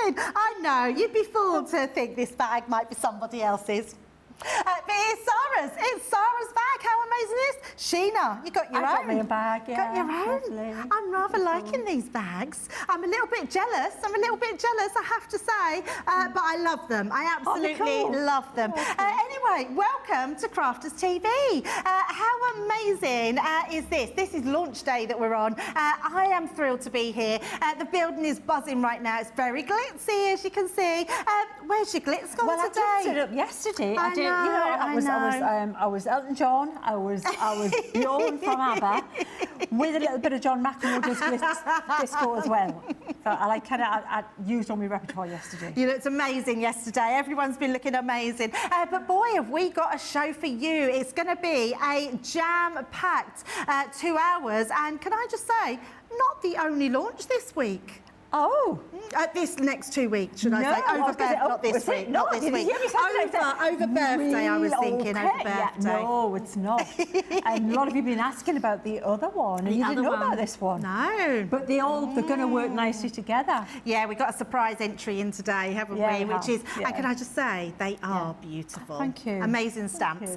stunning. I know, you'd be fooled to think this bag might be somebody else's. But it's Sara's. It's Sara's bag. How amazing is this? Sheena, you got your own. I got me a bag, yeah. Got your own. Lovely. I'm rather liking these bags. I'm a little bit jealous. I have to say. But I love them. I absolutely love them. Anyway, welcome to Crafters TV. How amazing is this? This is launch day that we're on. I am thrilled to be here. The building is buzzing right now. It's very glitzy, as you can see. Where's your glitz gone today? I picked it up yesterday. I was Elton John. I was Bjorn from ABBA with a little bit of John McEnroe's glitz disco as well. So I used all my repertoire yesterday. You looked amazing yesterday. Everyone's been looking amazing. But boy, have we got a show for you. It's going to be a jam-packed 2 hours. And can I just say, not the only launch this week. Oh. This next 2 weeks, should I say? Over birthday, not this week. Not this week. Over birthday, I was thinking. Over birthday. Yeah, no, it's not. And a lot of you have been asking about the other one, and you didn't know about this one. No. But they're going to work nicely together. Yeah, we got a surprise entry in today, haven't we? Which is, and can I just say, they are beautiful. Thank you. Amazing stamps.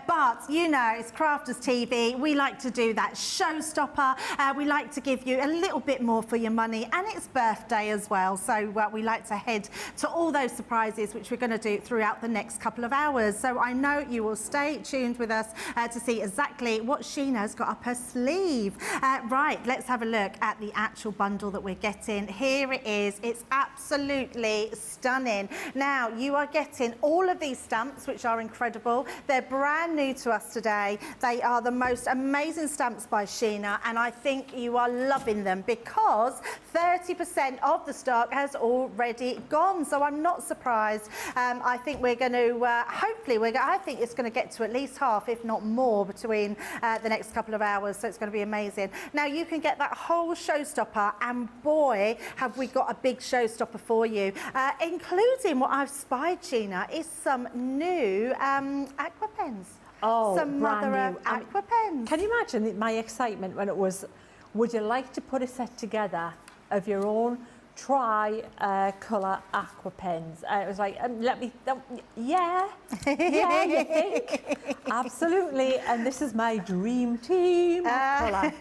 But, you know, it's Crafters TV. We like to do that showstopper. We like to give you a little bit more for your money, and it's birthday as well, so we like to head to all those surprises which we're going to do throughout the next couple of hours. So I know you will stay tuned with us to see exactly what Sheena's got up her sleeve. Right, let's have a look at the actual bundle that we're getting. Here it is. It's absolutely stunning. Now, you are getting all of these stamps, which are incredible. They're brand new to us today. They are the most amazing stamps by Sheena, and I think you are loving them because 30% of the stock has already gone, so I'm not surprised. I think we're going to I think it's going to get to at least half, if not more, between the next couple of hours, so it's going to be amazing. Now, you can get that whole showstopper, and boy, have we got a big showstopper for you, including what I've spied, Sheena, is some new aqua pens. Oh, some mother of aqua pens. Can you imagine my excitement when it was, would you like to put a set together of your own tri-colour aqua pens? And it was like, yeah, you think? Absolutely, and this is my dream team of colour.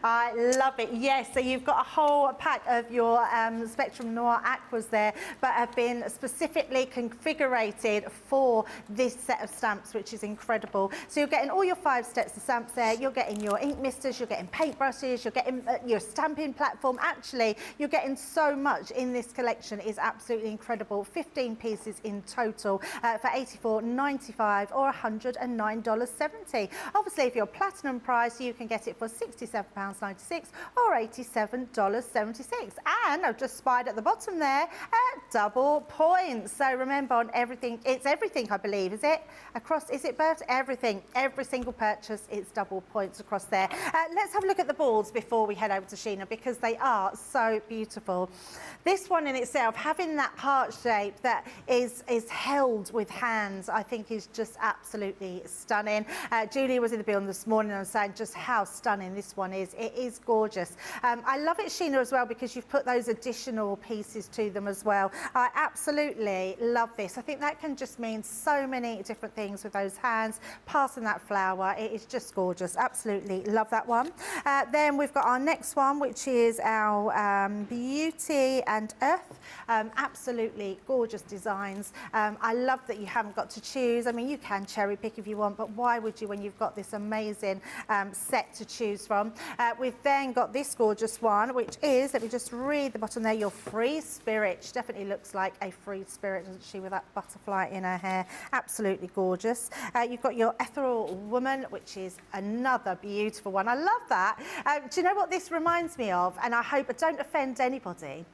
I love it, yes. So you've got a whole pack of your Spectrum Noir Aquas there, but have been specifically configured for this set of stamps, which is incredible. So you're getting all your 5 steps of stamps there, you're getting your ink misters, you're getting paintbrushes, you're getting your stamping platform. Actually, you're getting so much in this collection. Is absolutely incredible. 15 pieces in total for $84.95 or $109.70. Obviously, if you're platinum price, you can get it for £67.96 or $87.76. And I've just spied at the bottom there double points. So remember, on everything, it's everything, I believe, is it? Across, is it Bert? Everything, every single purchase, it's double points across there. Let's have a look at the balls before we head over to Sheena, because they are so beautiful. This one in itself, having that heart shape that is held with hands, I think is just absolutely stunning. Julie was in the building this morning and saying just how stunning this one is. It is gorgeous. I love it, Sheena, as well, because you've put those additional pieces to them as well. I absolutely love this. I think that can just mean so many different things with those hands, passing that flower. It is just gorgeous. Absolutely love that one. Then we've got our next one, which is our Beauty and Earth. Absolutely gorgeous designs. I love that you haven't got to choose. I mean, you can cherry pick if you want, but why would you when you've got this amazing set to choose from? We've then got this gorgeous one, which is, let me just read the bottom there, your Free Spirit. She definitely looks like a free spirit, doesn't she, with that butterfly in her hair. Absolutely gorgeous. You've got your Ethereal Woman, which is another beautiful one. I love that. Do you know what this reminds me of? And I hope I don't offend anybody,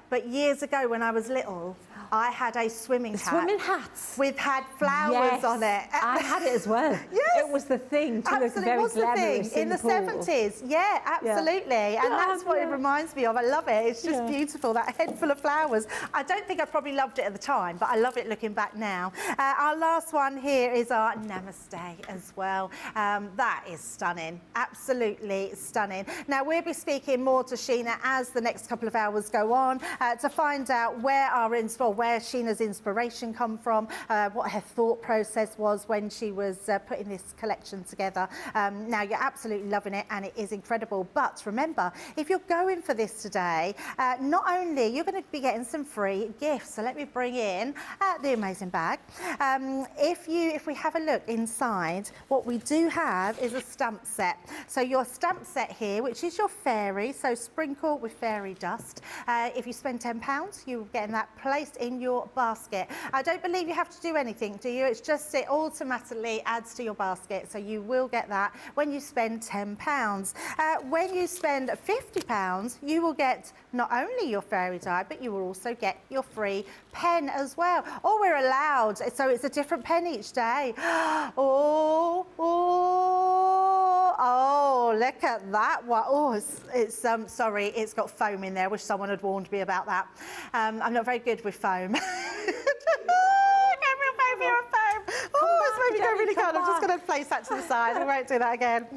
but years ago when I was little, I had a swimming hat. Swimming hats. With had flowers on it. I had it as well. Yes. It was the thing to look very glamorous in the 70s. Yeah, absolutely. Yeah. And that's what it reminds me of. I love it. It's just beautiful, that head full of flowers. I don't think I probably loved it at the time, but I love it looking back now. Our last one here is our Namaste as well. That is stunning. Absolutely stunning. Now, we'll be speaking more to Sheena as the next couple of hours hours go on to find out where where Sheena's inspiration come from, what her thought process was when she was putting this collection together. Now, you're absolutely loving it, and it is incredible. But remember, if you're going for this today, not only you're going to be getting some free gifts. So let me bring in the amazing bag. If we have a look inside, what we do have is a stamp set. So your stamp set here, which is your fairy, so sprinkle with fairy dust. If you spend £10, you're getting that placed in your basket. I don't believe you have to do anything, do you? It's just it automatically adds to your basket, so you will get that when you spend £10. When you spend £50, you will get not only your fairy die, but you will also get your free pen as well. Or we're allowed, so it's a different pen each day. Oh, look at that one. Oh, it's sorry, it's got foam in there. I wish someone had warned me about that. I'm not very good with foam. Oh, it's making me go really cold. I'm just going to place that to the side. I won't do that again.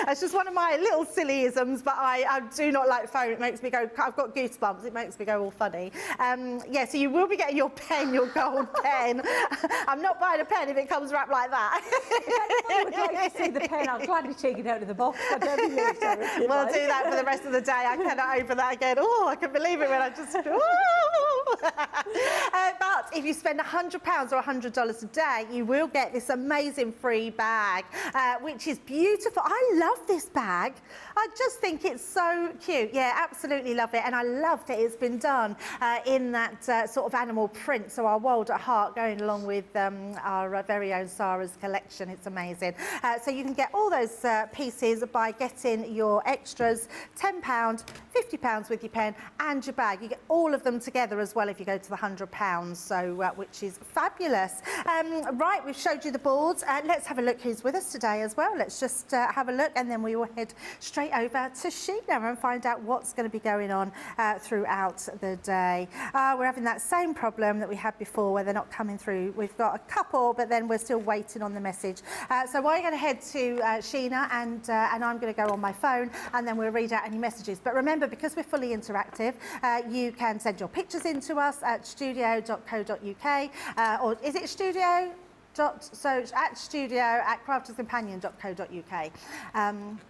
It's just one of my little sillyisms, but I do not like foam. It makes me go, I've got goosebumps. It makes me go all funny. Yeah, so you will be getting your pen, your gold pen. I'm not buying a pen if it comes wrapped like that. If anyone would like to see the pen, I'll gladly take it out of the box. We'll do that for the rest of the day. I cannot open that again. Oh, I can believe it when I just... But if you spend £100 or $100 a day, you will get this amazing free bag, which is beautiful. I love this bag. I just think it's so cute. Yeah, absolutely love it. And I love that it's been done in that sort of animal print. So our world at heart going along with our very own Sara's collection. It's amazing. So you can get all those pieces by getting your extras, £10, £50 with your pen and your bag. You get all of them together as well if you go to the £100, so which is fabulous. Right, we've showed you the boards. Let's have a look who's with us today as well. Let's just have a look, and then we will head straight over to Sheena and find out what's going to be going on throughout the day. We're having that same problem that we had before where they're not coming through. We've got a couple, but then we're still waiting on the message. So we're going to head to Sheena, and I'm going to go on my phone, and then we'll read out any messages. But remember, because we're fully interactive, you can send your pictures in to us at studio.co.uk, or is it studio? So at studio@crafterscompanion.co.uk.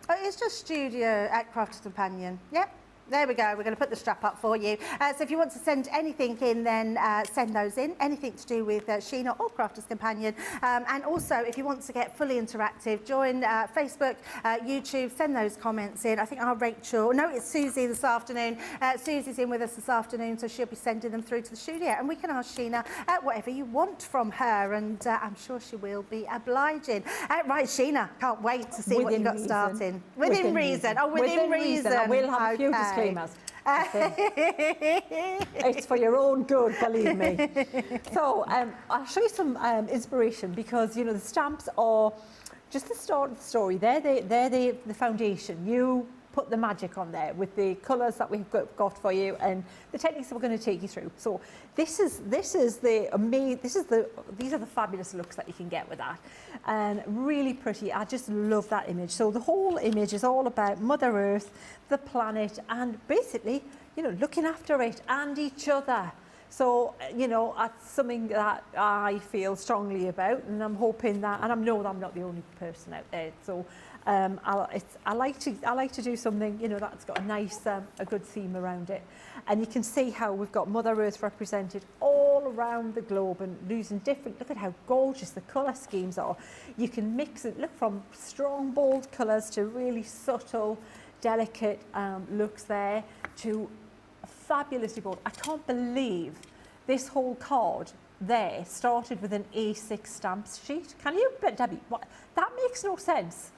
It's just studio at Crafters Companion. Yep. There we go. We're going to put the strap up for you. So if you want to send anything in, then send those in. Anything to do with Sheena or Crafters Companion. And also, if you want to get fully interactive, join Facebook, YouTube, send those comments in. I think our Rachel, no, it's Susie this afternoon. Susie's in with us this afternoon, so she'll be sending them through to the studio. And we can ask Sheena whatever you want from her, and I'm sure she will be obliging. Right, Sheena, can't wait to see what you've got starting. Within reason. Oh, within reason. I will have a few disclaimers. It's for your own good, believe me. So I'll show you some inspiration, because, you know, the stamps are just the start of the story. They're the foundation. You put the magic on there with the colours that we've got for you and the techniques that we're going to take you through. So these are the fabulous looks that you can get with that, and really pretty. I just love that image. So the whole image is all about Mother Earth, the planet, and basically, you know, looking after it and each other. So, you know, that's something that I feel strongly about, and I'm hoping that, and I know that I'm not the only person out there. So I like to do something, you know, that's got a nice, a good theme around it. And you can see how we've got Mother Earth represented all around the globe, and using different, look at how gorgeous the colour schemes are. You can mix it, look, from strong, bold colours to really subtle, delicate looks there, to fabulously bold. I can't believe this whole card there started with an A6 stamp sheet. Can you, Debbie, what, that makes no sense.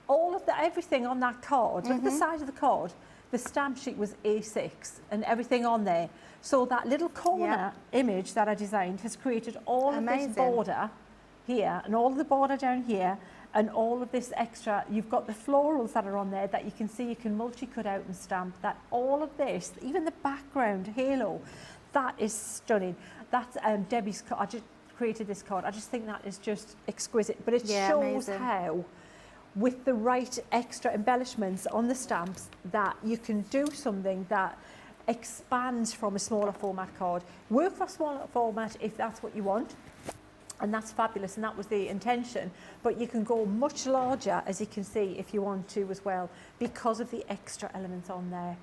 All of everything on that card, look at the side of the card, the stamp sheet was A6 and everything on there. So that little corner image that I designed has created all of this border here, and all of the border down here, and all of this extra. You've got the florals that are on there that you can see you can multi-cut out and stamp. That all of this, even the background halo, that is stunning. That's Debbie's card. I just created this card. I just think that is just exquisite. But it shows how with the right extra embellishments on the stamps, that you can do something that expands from a smaller format card. Work for a smaller format if that's what you want, and that's fabulous, and that was the intention, but you can go much larger, as you can see, if you want to as well, because of the extra elements on there.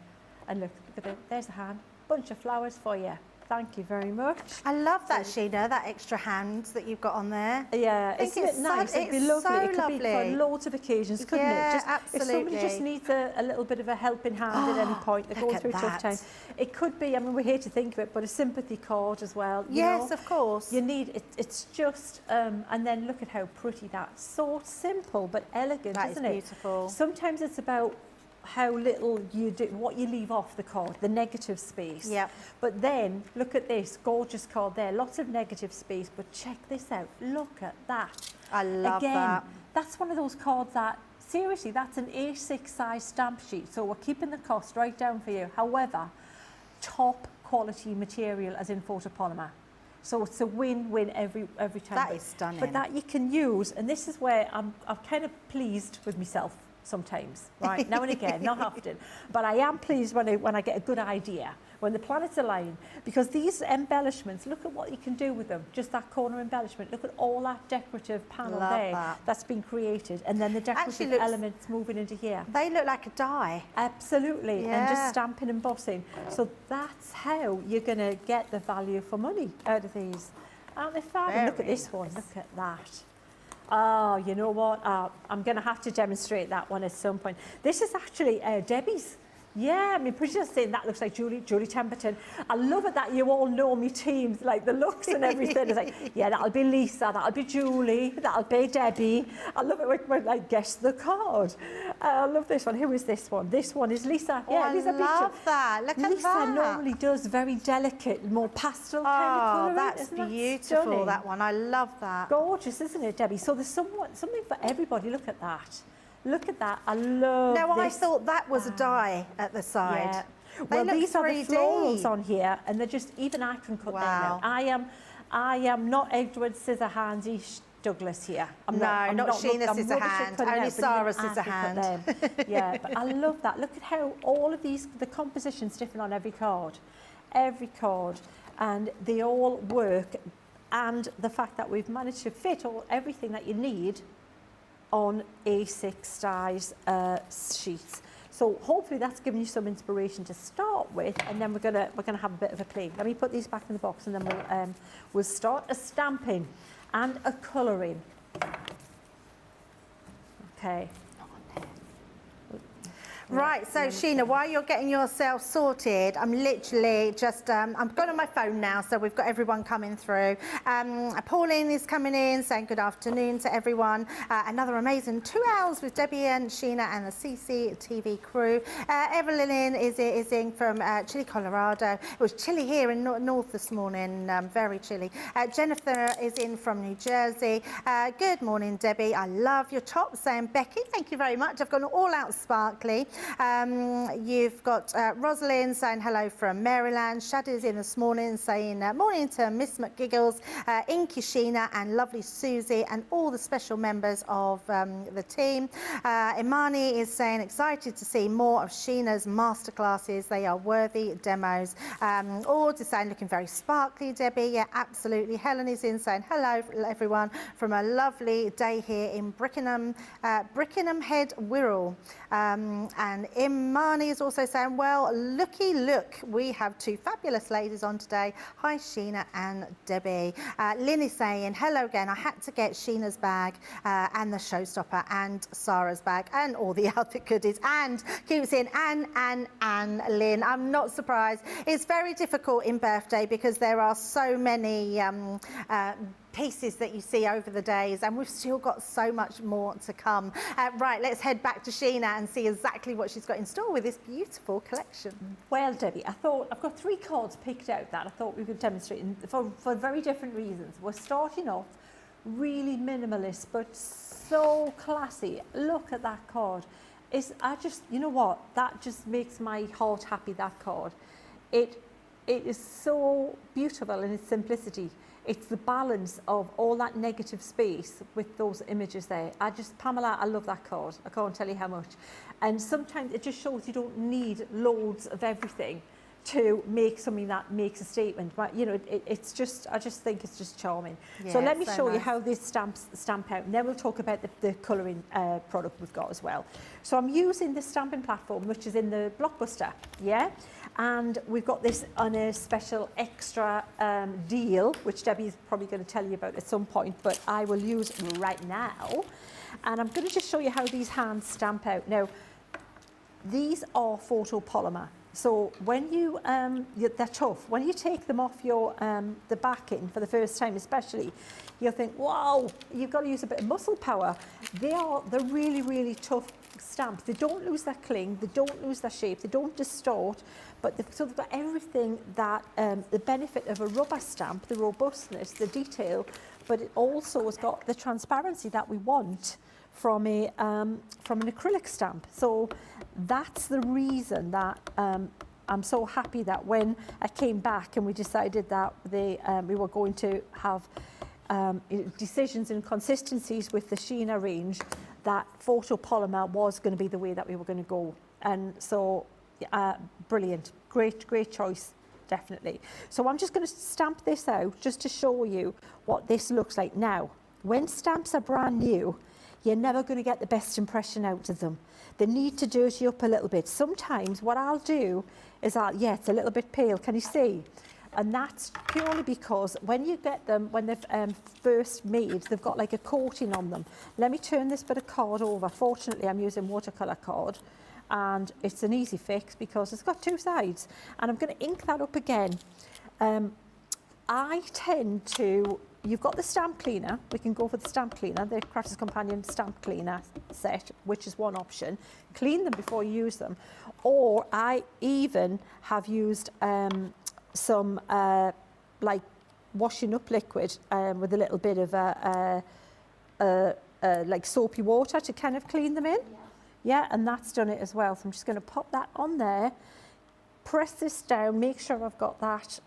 And look at it, there's a hand, bunch of flowers for you. Thank you very much. I love that, Sheena, that extra hand that you've got on there. Yeah, isn't it nice? It'd be lovely. So it could be for loads of occasions, couldn't it? Just, absolutely. if somebody just needs a little bit of a helping hand at any point, they're going through a tough time. It could be, I mean, we're here to think of it, but a sympathy card as well. Yes, of course. You need it. It's just, and then look at how pretty that's. So simple but elegant, isn't it? That is beautiful. Sometimes it's about how little you do, what you leave off the card, the negative space. Yep. But then, look at this gorgeous card there, lots of negative space, but check this out, look at that. I love Again, that. That's one of those cards that, seriously, that's an A6 size stamp sheet, so we're keeping the cost right down for you. However, top quality material as in photopolymer. So it's a win-win every time. That is stunning. But that you can use, and this is where I'm kind of pleased with myself sometimes, right? Now and again, not often, but I am pleased when I get a good idea, when the planets align, because these embellishments, look at what you can do with them. Just that corner embellishment, look at all that decorative panel that's been created, and then the decorative elements moving into here. They look like a die. Absolutely, and just stamping and embossing. So that's how you're going to get the value for money out of these. Aren't they fabulous? Look at this one, look at that. Oh, you know what? I'm going to have to demonstrate that one at some point. This is actually Debbie's. Yeah, I mean, pretty just saying that looks like Julie Temperton. I love it that you all know me teams, like the looks and everything. It's like, yeah, that'll be Lisa, that'll be Julie, that'll be Debbie. I love it when like, guess the card. I love this one. Who is this one? This one is Lisa. Oh, yeah, Lisa. I love that. Look at that. Lisa normally does very delicate, more pastel kind of colouring. That's beautiful, that one. I love that. Gorgeous, isn't it, Debbie? So there's something for everybody. Look at that. Look at that. I love this. I thought that was a die at the side. Yeah. Well, these are the florals on here, and they're just, even I can cut them out. I am not Edward Scissorhands Douglas here. I'm not Sheena Scissorhand, only Sara Scissorhand. Yeah, but I love that. Look at how all of these, the composition's different on every card. Every card. And they all work. And the fact that we've managed to fit everything that you need on A6 size sheets. So hopefully that's given you some inspiration to start with, and then we're gonna have a bit of a play. Let me put these back in the box, and then we'll start a stamping and a colouring. Okay. Right, so Sheena, while you're getting yourself sorted, I'm literally just, I'm going on my phone now, so we've got everyone coming through. Pauline is coming in, saying good afternoon to everyone. Another amazing 2 hours with Debbie and Sheena and the CCTV crew. Evelyn is in from chilly, Colorado. It was chilly here in North this morning, very chilly. Jennifer is in from New Jersey. Good morning, Debbie. I love your top, saying Becky. Thank you very much. I've gone all out sparkly. You've got Rosalind saying hello from Maryland. Shadow's in this morning saying morning to Miss McGiggles, Inky Sheena and lovely Susie and all the special members of the team. Imani is saying excited to see more of Sheena's masterclasses. They are worthy demos. Ord is saying looking very sparkly, Debbie. Yeah, absolutely. Helen is in saying hello everyone from a lovely day here in Brickenham Head, Wirral. And Imani is also saying, well, looky look, we have two fabulous ladies on today. Hi, Sheena and Debbie. Lynn is saying, hello again. I had to get Sheena's bag and the showstopper and Sara's bag and all the outfit goodies. And keeps in, and Lynn. I'm not surprised. It's very difficult in birthday because there are so many pieces that you see over the days, and we've still got so much more to come. Right, let's head back to Sheena and see exactly what she's got in store with this beautiful collection. Well, Debbie, I thought I've got 3 cards picked out that I thought we could demonstrate for very different reasons. We're starting off really minimalist, but so classy. Look at that card. You know what? That just makes my heart happy, that card. It it is so beautiful in its simplicity. It's the balance of all that negative space with those images there. Pamela, I love that card. I can't tell you how much. And sometimes it just shows you don't need loads of everything to make something that makes a statement. But you know, it's just, I just think it's just charming. Yeah, so let me show you nice. how this stamp out, and then we'll talk about the colouring product we've got as well. So I'm using the stamping platform, which is in the Blockbuster, yeah? And we've got this on a special extra deal, which Debbie's probably going to tell you about at some point, but I will use right now. And I'm going to just show you how these hands stamp out. Now, these are photopolymer. So when you, they're tough. When you take them off your, the backing for the first time especially, you'll think, wow, you've got to use a bit of muscle power. They're really, really tough stamps. They don't lose their cling, they don't lose their shape, they don't distort, but they've got everything that, the benefit of a rubber stamp, the robustness, the detail, but it also has got the transparency that we want from an acrylic stamp. So that's the reason that I'm so happy that when I came back and we decided that we were going to have decisions and consistencies with the Sheena range, that photopolymer was going to be the way that we were going to go. And so brilliant, great choice, definitely. So I'm just going to stamp this out just to show you what this looks like. Now, when stamps are brand new, you're never going to get the best impression out of them. They need to dirty up a little bit. Sometimes what I'll do is yeah, it's a little bit pale, can you see? And that's purely because when you get them, when they've first made, they've got like a coating on them. Let me turn this bit of card over. Fortunately, I'm using watercolour card, and it's an easy fix because it's got two sides. And I'm going to ink that up again. I tend to, you've got the stamp cleaner, we can go for the stamp cleaner, the Crafter's Companion stamp cleaner set, which is one option. Clean them before you use them. Or I even have used some like washing up liquid with a little bit of like soapy water to kind of clean them in. Yeah, and that's done it as well. So I'm just going to pop that on there, press this down, make sure I've got that,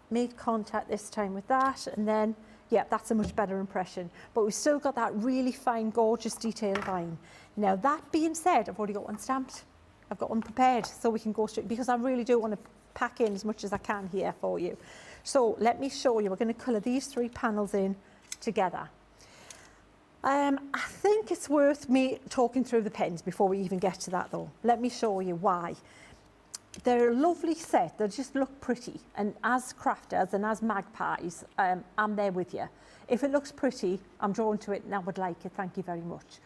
made contact this time with that, and then, yeah, that's a much better impression. But we've still got that really fine, gorgeous detailed line. Now, that being said, I've already got one stamped. I've got one prepared, so we can go straight, because I really do want to pack in as much as I can here for you. So let me show you. We're going to colour these three panels in together. I think it's worth me talking through the pens before we even get to that, though. Let me show you why. They're a lovely set. They just look pretty. And as crafters and as magpies, I'm there with you. If it looks pretty, I'm drawn to it and I would like it. Thank you very much.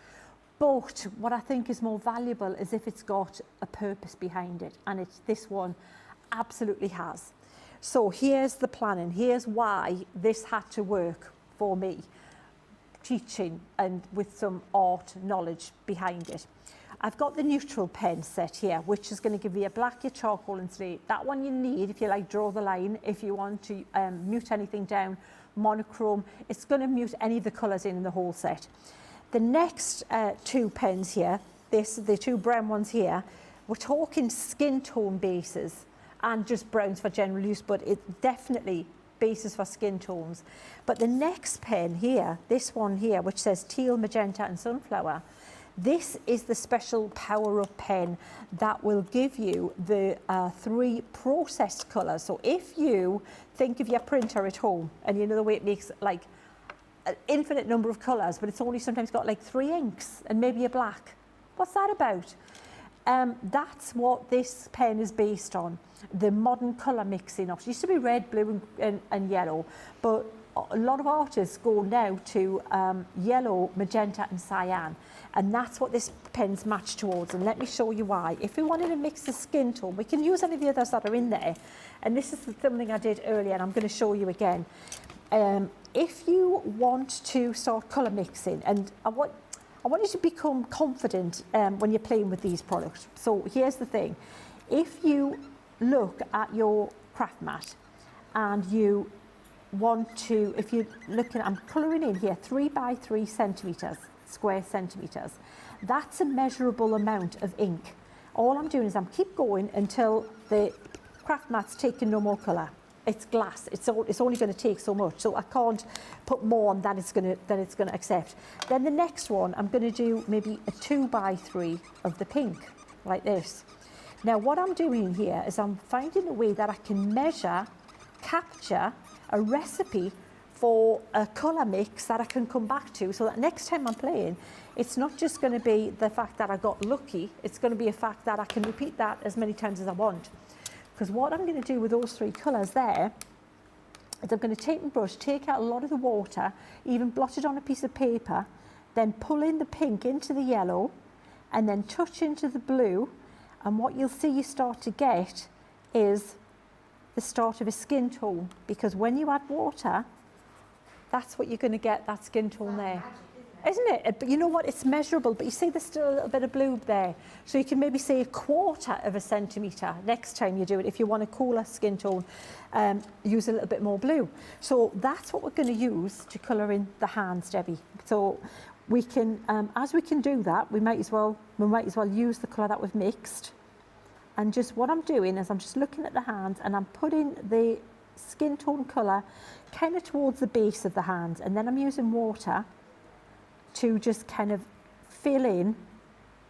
But what I think is more valuable is if it's got a purpose behind it. And this one absolutely has. So here's the planning. Here's why this had to work for me. Teaching and with some art knowledge behind it. I've got the neutral pen set here, which is going to give you a black, your charcoal and slate. That one you need if you like draw the line, if you want to mute anything down, monochrome. It's going to mute any of the colours in the whole set. The next two pens here, the two brown ones here, we're talking skin tone bases and just browns for general use, but it definitely bases for skin tones. But the next pen here, this one here, which says teal, magenta and sunflower, this is the special power up pen that will give you the three processed colours. So if you think of your printer at home and you know the way it makes like an infinite number of colours, but it's only sometimes got like 3 inks and maybe a black. What's that about? That's what this pen is based on. The modern colour mixing option. It used to be red, blue and yellow, but a lot of artists go now to yellow, magenta and cyan, and that's what this pen's matched towards. And let me show you why. If we wanted to mix the skin tone, we can use any of the others that are in there, and this is something I did earlier and I'm going to show you again. If you want to start colour mixing, and I want you to become confident when you're playing with these products. So here's the thing. If you look at your craft mat and you want to, if you're looking, I'm colouring in here 3 by 3 centimetres, square centimetres. That's a measurable amount of ink. all I'm doing is I'm keep going until the craft mat's taking no more colour. It's glass. It's only going to take so much, so I can't put more on than it's going to accept. Then the next one, I'm going to do maybe a 2x3 of the pink, like this. Now what I'm doing here is I'm finding a way that I can measure, capture a recipe for a colour mix that I can come back to, so that next time I'm playing, it's not just going to be the fact that I got lucky, it's going to be a fact that I can repeat that as many times as I want. Because what I'm going to do with those 3 colours there is I'm going to take my brush, take out a lot of the water, even blot it on a piece of paper, then pull in the pink into the yellow, and then touch into the blue, and what you'll see you start to get is the start of a skin tone, because when you add water, that's what you're going to get, that skin tone there. Isn't it? But you know what, it's measurable, but you see there's still a little bit of blue there. So you can maybe say 1/4 of a centimetre next time you do it. If you want a cooler skin tone, use a little bit more blue. So that's what we're going to use to colour in the hands, Debbie. So we can, as we can do that, we might as well use the colour that we've mixed. And just what I'm doing is I'm just looking at the hands and I'm putting the skin tone colour kind of towards the base of the hands, and then I'm using water to just kind of fill in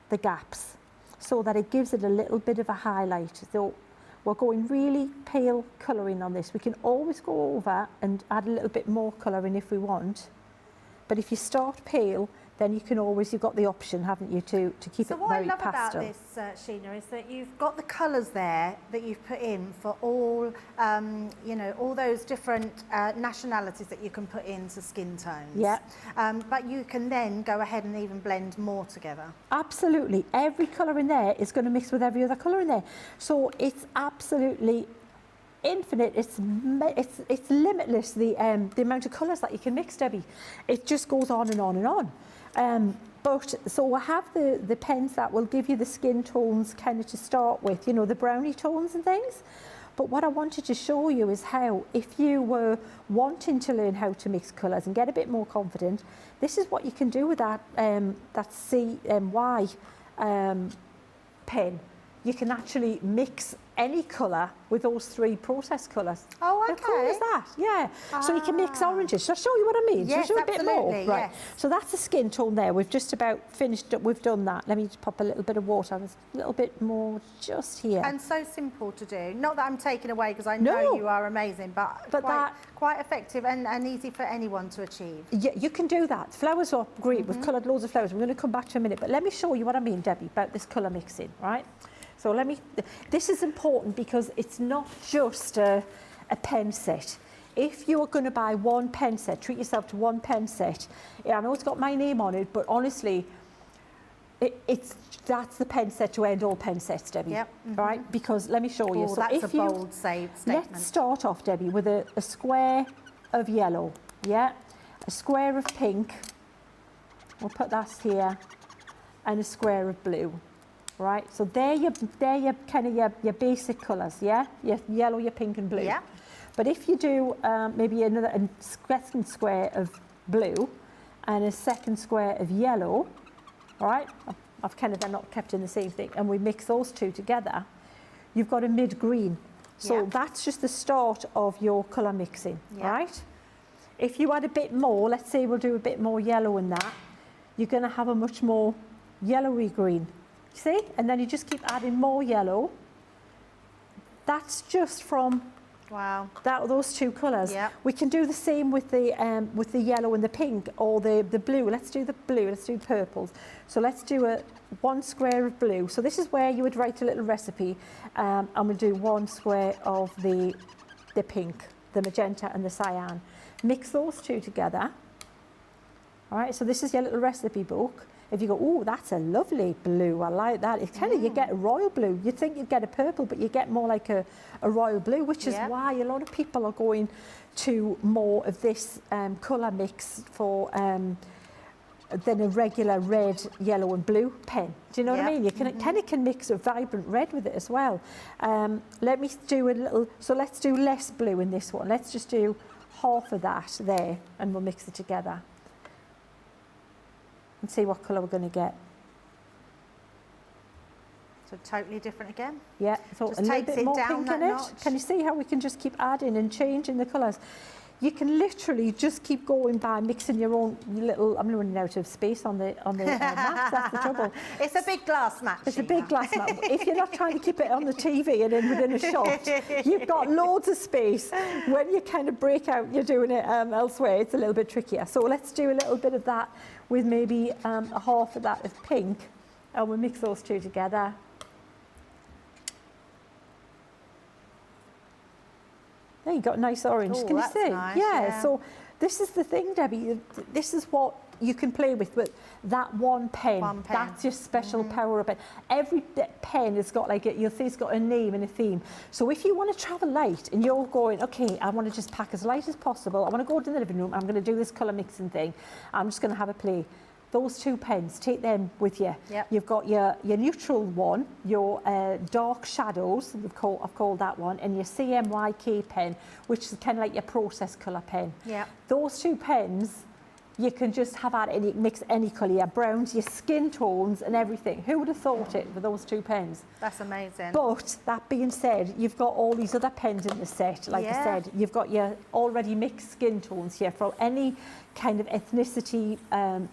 the gaps so that it gives it a little bit of a highlight. So we're going really pale colouring on this. We can always go over and add a little bit more colouring if we want, but if you start pale, then you can always, you've got the option, haven't you, to keep it very pastel. So what I love about this, Sheena, is that you've got the colours there that you've put in for all, you know, all those different nationalities that you can put into skin tones. Yeah. But you can then go ahead and even blend more together. Absolutely. Every colour in there is going to mix with every other colour in there. So it's absolutely infinite. It's limitless, the amount of colours that you can mix, Debbie. It just goes on and on and on. But so I have the pens that will give you the skin tones kind of to start with, you know, the brownie tones and things. But what I wanted to show you is how, if you were wanting to learn how to mix colours and get a bit more confident, this is what you can do with that CMY pen. You can actually mix any colour with those 3 process colours. Oh, okay. How cool is that? Yeah. So you can mix oranges. Shall I show you what I mean? Yes, Shall I show you a bit more? yes. Right. So that's the skin tone there. We've just about finished it. We've done that. Let me just pop a little bit of water. There's a little bit more just here. And so simple to do. Not that I'm taking away, because I know you are amazing, but quite effective and easy for anyone to achieve. Yeah, you can do that. Flowers are great. We've coloured loads of flowers. We're going to come back to a minute, but let me show you what I mean, Debbie, about this colour mixing, right? So this is important because it's not just a pen set. If you're going to buy one pen set, treat yourself to one pen set. Yeah, I know it's got my name on it, but honestly, that's the pen set to end all pen sets, Debbie. Yep. Right? Because let me show you. So that's a bold statement. Let's start off, Debbie, with a square of yellow. Yeah, a square of pink. We'll put that here, and a square of blue. Right, so they're your kind of your basic colours, yeah? Your yellow, your pink and blue. Yeah. But if you do maybe a second square of blue and a second square of yellow, right? I've kind of not kept in the same thing, and we mix those 2 together, you've got a mid-green. So that's just the start of your colour mixing, right? If you add a bit more, let's say we'll do a bit more yellow in that, you're going to have a much more yellowy green. See? And then you just keep adding more yellow. That's just from those 2 colours. Yep. We can do the same with the yellow and the pink, or the blue. Let's do the blue. Let's do purples. So let's do 1 square of blue. So this is where you would write a little recipe, and we'll do 1 square of the pink, the magenta and the cyan. Mix those 2 together. All right. So this is your little recipe book. If you go, oh, that's a lovely blue, I like that. It's kind of, you get a royal blue. You'd think you'd get a purple, but you get more like a royal blue, which is why a lot of people are going to more of this colour mix for than a regular red, yellow and blue pen. Do you know what I mean? You can kind of mix a vibrant red with it as well. Let me do a little, so let's do less blue in this one. Let's just do half of that there, and we'll mix it together and see what colour we're going to get. So totally different again. Yeah, so Just a little takes bit it more down pink that in it. notch. Can you see how we can just keep adding and changing the colours? You can literally just keep going by mixing your own little. I'm running out of space on the mat. That's the trouble. It's a big glass mat. It's a big glass mat. If you're not trying to keep it on the TV and in within a shot, you've got loads of space. When you kind of break out, you're doing it elsewhere. It's a little bit trickier. So let's do a little bit of that with maybe a half of that of pink, and we'll mix those two together. There you got a nice orange. Ooh, Can you that's see? nice, Yeah. yeah. So this is the thing, Debbie. This is what you can play with that one pen. One pen. That's your special power pen. Every pen has got like you'll see it's got a name and a theme. So if you want to travel light and you're going, okay, I want to just pack as light as possible. I want to go to the living room. I'm going to do this colour mixing thing. I'm just going to have a play. Those two pens, take them with you. Yep. You've got your neutral one, your dark shadows, I've called that one, and your CMYK pen, which is kind of like your process colour pen. Yeah. Those two pens, you can just have at it and you can mix any colour, your browns, your skin tones and everything. Who would have thought it with those two pens? That's amazing. But that being said, you've got all these other pens in the set. Like I said, you've got your already mixed skin tones here for any kind of ethnicity,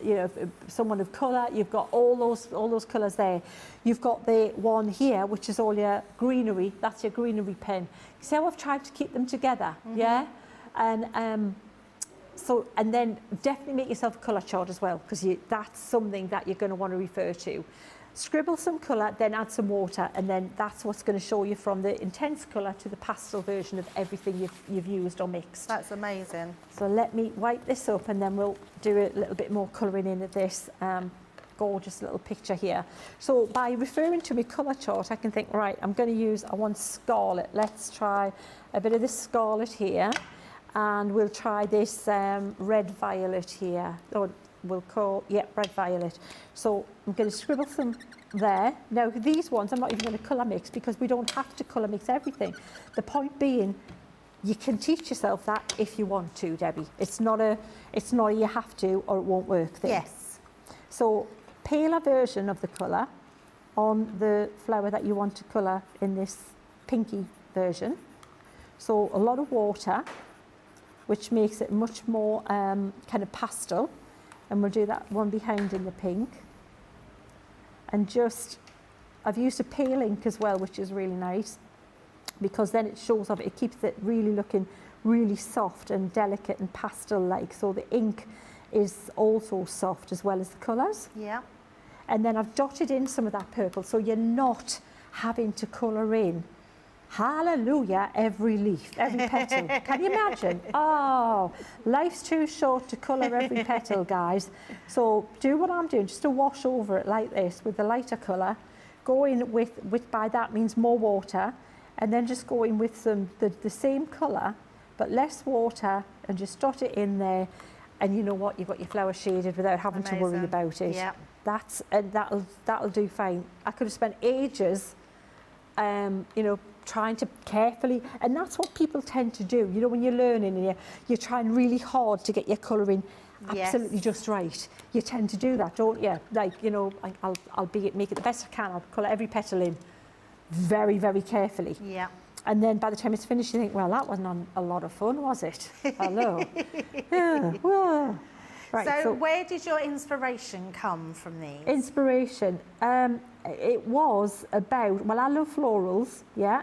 you know, someone of colour. You've got all those colours there. You've got the one here, which is all your greenery. That's your greenery pen. See how I've tried to keep them together, yeah? And so, and then definitely make yourself a colour chart as well, because that's something that you're going to want to refer to. Scribble some colour, then add some water, and then that's what's going to show you from the intense colour to the pastel version of everything you've used or mixed. That's amazing. So let me wipe this up and then we'll do a little bit more colouring in of this gorgeous little picture here. So by referring to my colour chart, I can think, right, I want scarlet. Let's try a bit of this scarlet here. And we'll try this red violet here, or we'll call, red violet. So I'm going to scribble some there. Now these ones I'm not even going to colour mix because we don't have to colour mix everything. The point being, you can teach yourself that if you want to, Debbie. It's not a you have to or it won't work thing. Yes. So paler version of the colour on the flower that you want to colour in this pinky version. So a lot of water, which makes it much more kind of pastel. And we'll do that one behind in the pink. And just, I've used a pale ink as well, which is really nice, because then it shows off, it keeps it really looking really soft and delicate and pastel-like. So the ink is also soft as well as the colours. Yeah. And then I've dotted in some of that purple, so you're not having to colour in, hallelujah, every leaf, every petal. Can you imagine? Oh, life's too short to colour every petal, guys. So do what I'm doing, just to wash over it like this with the lighter colour. Go in with by that means more water, and then just go in with the same colour, but less water, and just dot it in there. And you know what? You've got your flower shaded without having to worry about it. Yeah. That'll do fine. I could have spent ages, you know, trying to carefully, and that's what people tend to do. You know, when you're learning and you're trying really hard to get your colouring absolutely just right. You tend to do that, don't you? Like, you know, I'll make it the best I can. I'll colour every petal in very, very carefully. Yeah. And then by the time it's finished, you think, well, that wasn't a lot of fun, was it? Hello. Yeah. Whoa. Right, So where did your inspiration come from these? Inspiration. It was about, well, I love florals, yeah.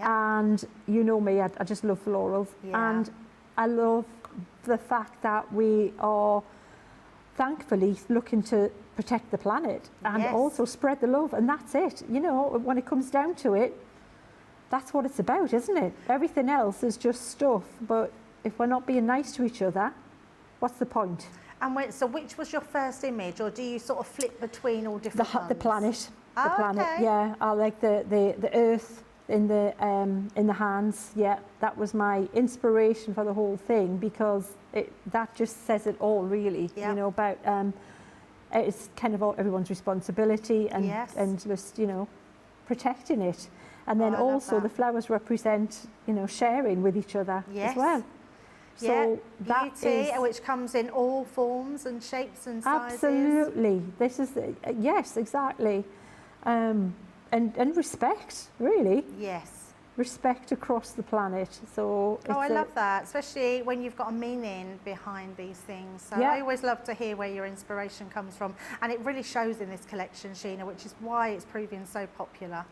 And you know me, I just love florals. Yeah. And I love the fact that we are thankfully looking to protect the planet and also spread the love, and that's it. You know, when it comes down to it, that's what it's about, isn't it? Everything else is just stuff, but if we're not being nice to each other, what's the point? And so which was your first image, or do you sort of flip between all different ones? The planet. Oh, the planet, okay. yeah. I like the earth in the hands, yeah. That was my inspiration for the whole thing, because that just says it all, really. Yeah. You know, about it's kind of everyone's responsibility and just, you know, protecting it. And then also the flowers represent, you know, sharing with each other as well. So that beauty, is, which comes in all forms and shapes and sizes. absolutely. This is yes, exactly. and respect, really. Yes. Respect across the planet. So Oh, I love that, especially when you've got a meaning behind these things. So Yeah. I always love to hear where your inspiration comes from, and it really shows in this collection, Sheena, which is why it's proving so popular.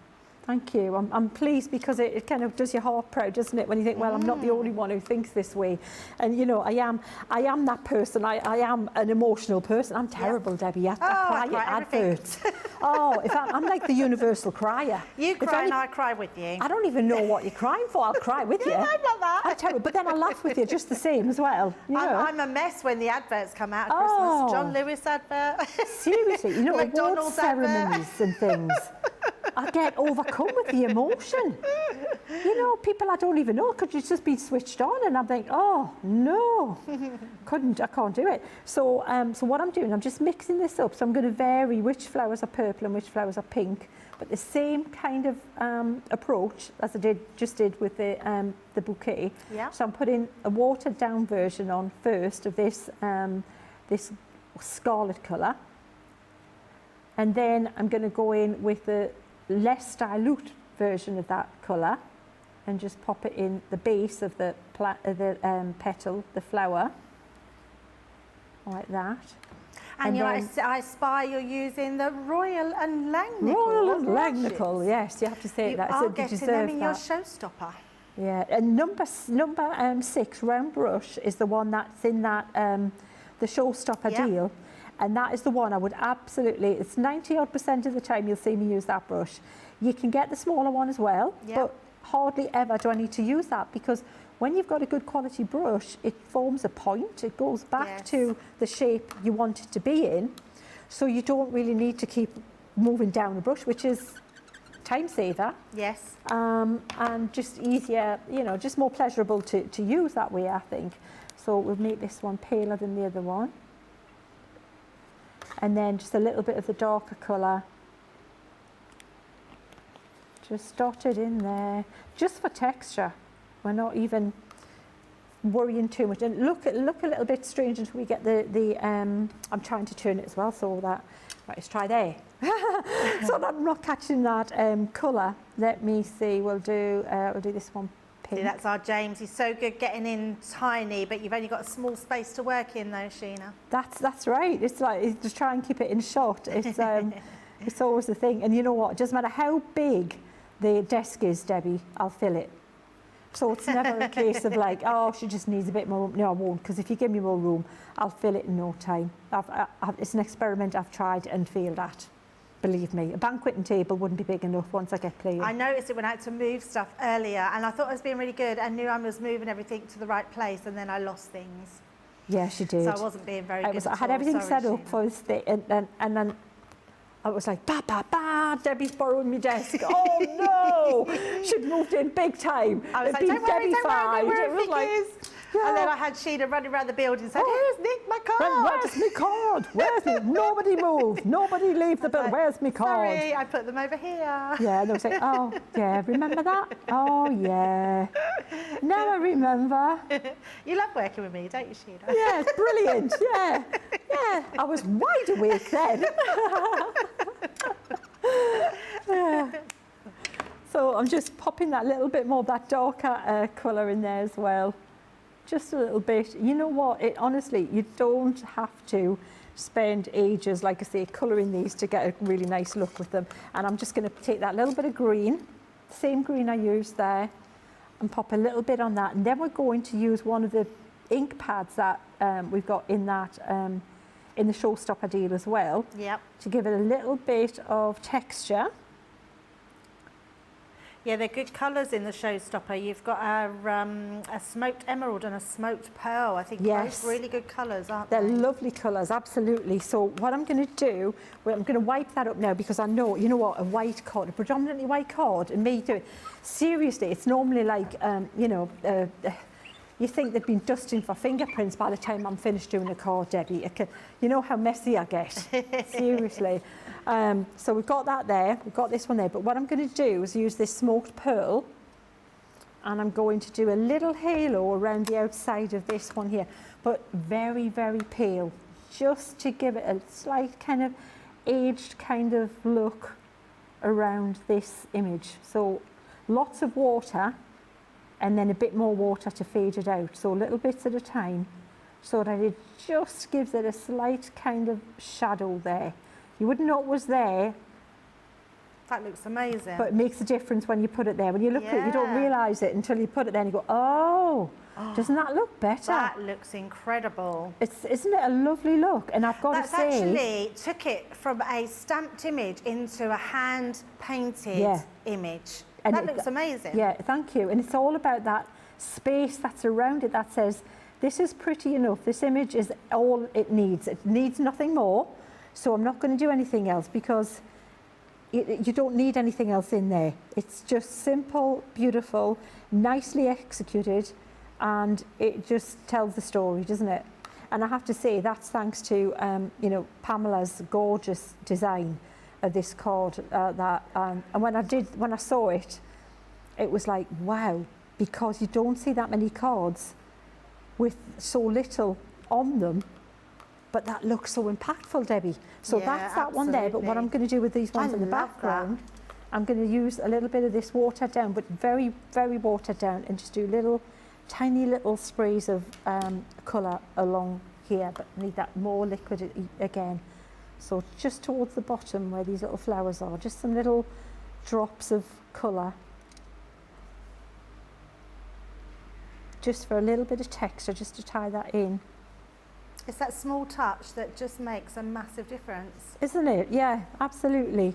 Thank you. I'm pleased because it kind of does your heart proud, doesn't it? When you think, well, I'm not the only one who thinks this way. And you know, I am that person. I am an emotional person. I'm terrible, Debbie. I cry at adverts. I'm like the universal crier. You cry and I cry with you. I don't even know what you're crying for. I'll cry with you. I'm like that. I'm terrible, but then I laugh with you just the same as well. You know? I'm a mess when the adverts come out at Christmas. John Lewis advert. Seriously, you know, award McDonald's ceremonies and things. I get overcome with the emotion. You know, people I don't even know could just be switched on, and I'm like, oh no, I can't do it. So, so what I'm doing, I'm just mixing this up. So I'm going to vary which flowers are purple and which flowers are pink, but the same kind of approach as I just did with the bouquet. Yeah. So I'm putting a watered down version on first of this this scarlet colour, and then I'm going to go in with the less dilute version of that colour and just pop it in the base of the petal, the flower, like that. And I spy you're using the Royal and Langnickel. Royal and Langnickel, yes, you have to say that. You are getting them in your showstopper. Yeah, and number 6, round brush, is the one that's in that the showstopper deal. And that is the one I would absolutely, it's 90% of the time you'll see me use that brush. You can get the smaller one as well, but hardly ever do I need to use that, because when you've got a good quality brush, it forms a point, it goes back to the shape you want it to be in. So you don't really need to keep moving down the brush, which is time saver. Yes. And just easier, you know, just more pleasurable to use that way, I think. So we'll make this one paler than the other one. And then just a little bit of the darker colour, just dotted in there, just for texture. We're not even worrying too much. And look a little bit strange until we get I'm trying to turn it as well so that, right, let's try there. So that I'm not catching that colour. Let me see, we'll do this one. See, that's our James. He's so good getting in tiny, but you've only got a small space to work in, though, Sheena. That's right. It's like, just try and keep it in shot. It's it's always the thing. And you know what? It doesn't matter how big the desk is, Debbie, I'll fill it. So it's never a case of like, oh, she just needs a bit more room. No, I won't, because if you give me more room, I'll fill it in no time. It's an experiment I've tried and failed at. Believe me, a banqueting table wouldn't be big enough once I get playing. I noticed it when I had to move stuff earlier, and I thought I was being really good and knew I was moving everything to the right place, and then I lost things. Yes, you did. So I wasn't being very good. I had everything set up for this thing, and then I was like, Debbie's borrowing my desk. Oh no! She'd moved in big time. I was like, don't worry, it was like, and then I had Sheena running around the building saying, here's Nick, my card. Where's my card? Where's me? Nobody move. Nobody leave the building. Where's my card? Sorry, I put them over here. Yeah, and they were saying, oh, yeah, remember that? Oh, yeah. Now I remember. You love working with me, don't you, Sheena? Yeah, it's brilliant. Yeah. Yeah, I was wide awake then. Yeah. So I'm just popping that little bit more of that darker colour in there as well. Just a little bit. You know what? Honestly, you don't have to spend ages, like I say, colouring these to get a really nice look with them. And I'm just going to take that little bit of green, same green I used there, and pop a little bit on that. And then we're going to use one of the ink pads that we've got in that in the showstopper deal as well. Yep. To give it a little bit of texture. Yeah, they're good colours in the showstopper. You've got a smoked emerald and a smoked pearl. I think both really good colours, aren't they? They're lovely colours, absolutely. So what I'm going to do, I'm going to wipe that up now, because I know, you know what, a white card, a predominantly white card, and me doing, seriously, it's normally like, you know, you think they've been dusting for fingerprints by the time I'm finished doing a card, Debbie. You know how messy I get, seriously. So we've got that there, we've got this one there, but what I'm going to do is use this smoked pearl, and I'm going to do a little halo around the outside of this one here, but very, very pale, just to give it a slight kind of aged kind of look around this image. So lots of water and then a bit more water to fade it out. So little bits at a time so that it just gives it a slight kind of shadow there. You wouldn't know it was there. That looks amazing. But it makes a difference when you put it there. When you look at it, you don't realise it until you put it there and you go, oh, doesn't that look better? That looks incredible. Isn't it a lovely look? And I've got to say... That's actually took it from a stamped image into a hand-painted image. And that looks amazing. Yeah, thank you. And it's all about that space that's around it that says, this is pretty enough. This image is all it needs. It needs nothing more. So I'm not going to do anything else because you don't need anything else in there. It's just simple, beautiful, nicely executed, and it just tells the story, doesn't it? And I have to say that's thanks to you know, Pamela's gorgeous design of this card. And when I saw it, it was like wow, because you don't see that many cards with so little on them. But that looks so impactful, Debbie. So that's that one there. But what I'm going to do with these ones in the background, I'm going to use a little bit of this watered down, but very, very watered down, and just do little, tiny little sprays of colour along here. But need that more liquid again. So just towards the bottom where these little flowers are, just some little drops of colour. Just for a little bit of texture, just to tie that in. It's that small touch that just makes a massive difference. Isn't it? Yeah, absolutely.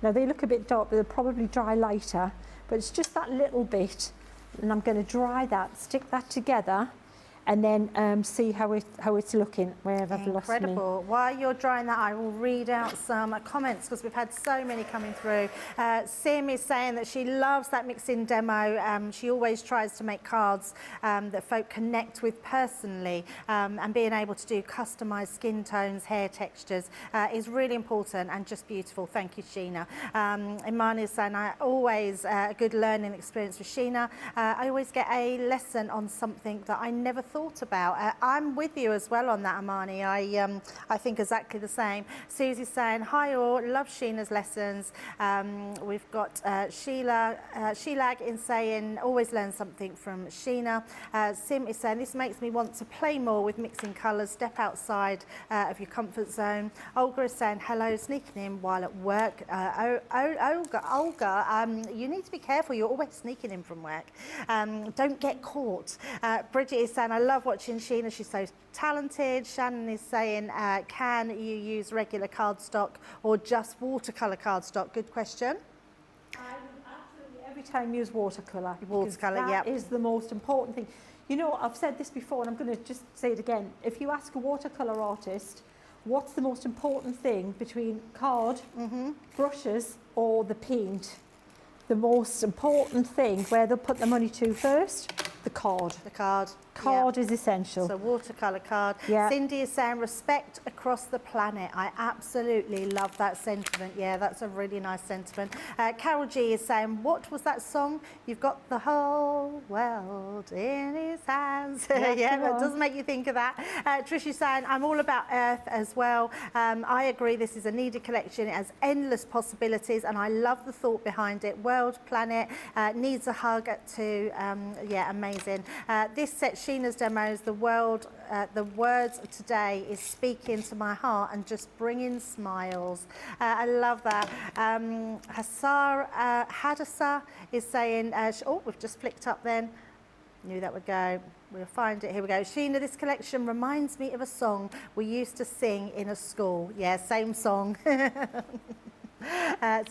Now they look a bit dark, but they'll probably dry lighter, but it's just that little bit. And I'm going to dry that, stick that together, and then see how it's looking, wherever I've lost me. Incredible. While you're drying that, I will read out some comments because we've had so many coming through. Sim is saying that she loves that mix-in demo. She always tries to make cards that folk connect with personally, and being able to do customised skin tones, hair textures is really important and just beautiful. Thank you, Sheena. Imani is saying, I always a good learning experience with Sheena. I always get a lesson on something that I never thought about. I'm with you as well on that, Imani. I think exactly the same. Susie's saying, hi all, love Sheena's lessons. We've got Sheelag in saying, always learn something from Sheena. Sim is saying, this makes me want to play more with mixing colours, step outside of your comfort zone. Olga is saying, hello, sneaking in while at work. Olga, you need to be careful, you're always sneaking in from work. Don't get caught. Bridget is saying, I love watching Sheena, she's so talented. Shannon is saying, can you use regular cardstock or just watercolour cardstock? Good question. I would absolutely every time use watercolour. Watercolour, that is the most important thing. You know, I've said this before and I'm going to just say it again. If you ask a watercolour artist, what's the most important thing between card, brushes or the paint? The most important thing, where they'll put the money to first, the card. The card. Card is essential. So watercolour card. Cindy is saying respect across the planet. I absolutely love that sentiment. Yeah, that's a really nice sentiment. Carol G is saying, what was that song? You've got the whole world in his hands. Yeah, that does make you think of that. Trish is saying, I'm all about earth as well. I agree, this is a needed collection. It has endless possibilities and I love the thought behind it. World, planet, needs a hug too. Yeah, amazing. This set Sheena's demos, the words today is speaking to my heart and just bringing smiles. I love that. Hadassah is saying, oh, we've just flicked up then. Knew that would go. We'll find it. Here we go. Sheena, this collection reminds me of a song we used to sing in a school. Yeah, same song. So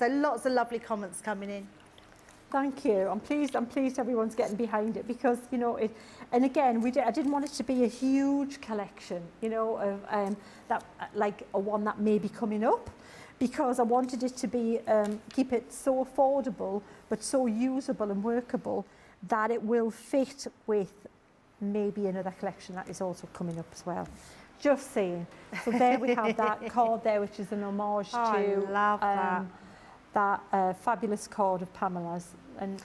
lots of lovely comments coming in. Thank you. I'm pleased everyone's getting behind it because, you know, and again, I didn't want it to be a huge collection, you know, of that like a one that may be coming up, because I wanted it to be keep it so affordable but so usable and workable that it will fit with maybe another collection that is also coming up as well. Just saying. So there we have that card there, which is an homage to I love that fabulous card of Pamela's. And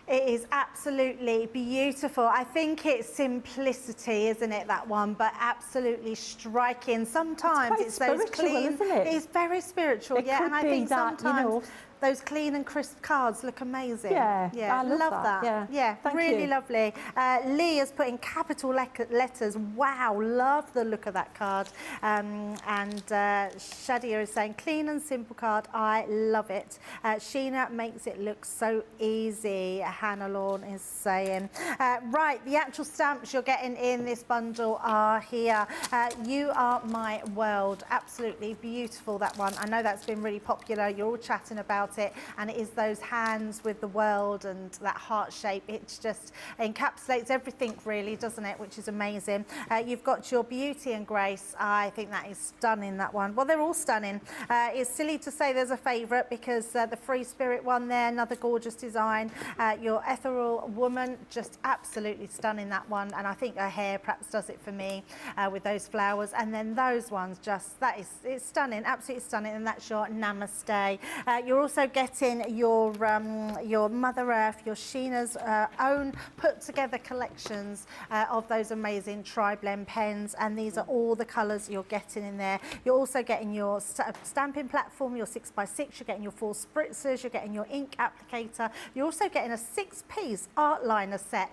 it is absolutely beautiful. I think it's simplicity, isn't it, that one, but absolutely striking. Sometimes it's those clean, isn't it? It's very spiritual, it yeah. could And I be think that, sometimes you know, those clean and crisp cards look amazing. Yeah, I love that. Yeah, Thank really you. lovely. Lee has put in capital letters. Wow, love the look of that card. And Shadia is saying, clean and simple card. I love it. Sheena makes it look so easy. Hannah Lawn is saying. Right, the actual stamps you're getting in this bundle are here. You Are My World. Absolutely beautiful, that one. I know that's been really popular. You're all chatting about it, and it is those hands with the world and that heart shape. It just encapsulates everything really, doesn't it, which is amazing. You've got your Beauty and Grace. I think that is stunning, that one. Well, they're all stunning. It's silly to say there's a favourite because the Free Spirit one there, another gorgeous design. Your Ethereal Woman, just absolutely stunning, that one, and I think her hair perhaps does it for me with those flowers. And then those ones, just it's stunning, absolutely stunning. And that's your Namaste. You're also getting your Mother Earth, your Sheena's own put together collections of those amazing tri-blend pens, and these are all the colours you're getting in there. You're also getting your stamping platform, your 6x6, you're getting your 4 spritzers, you're getting your ink applicator. You're also getting a 6-piece art liner set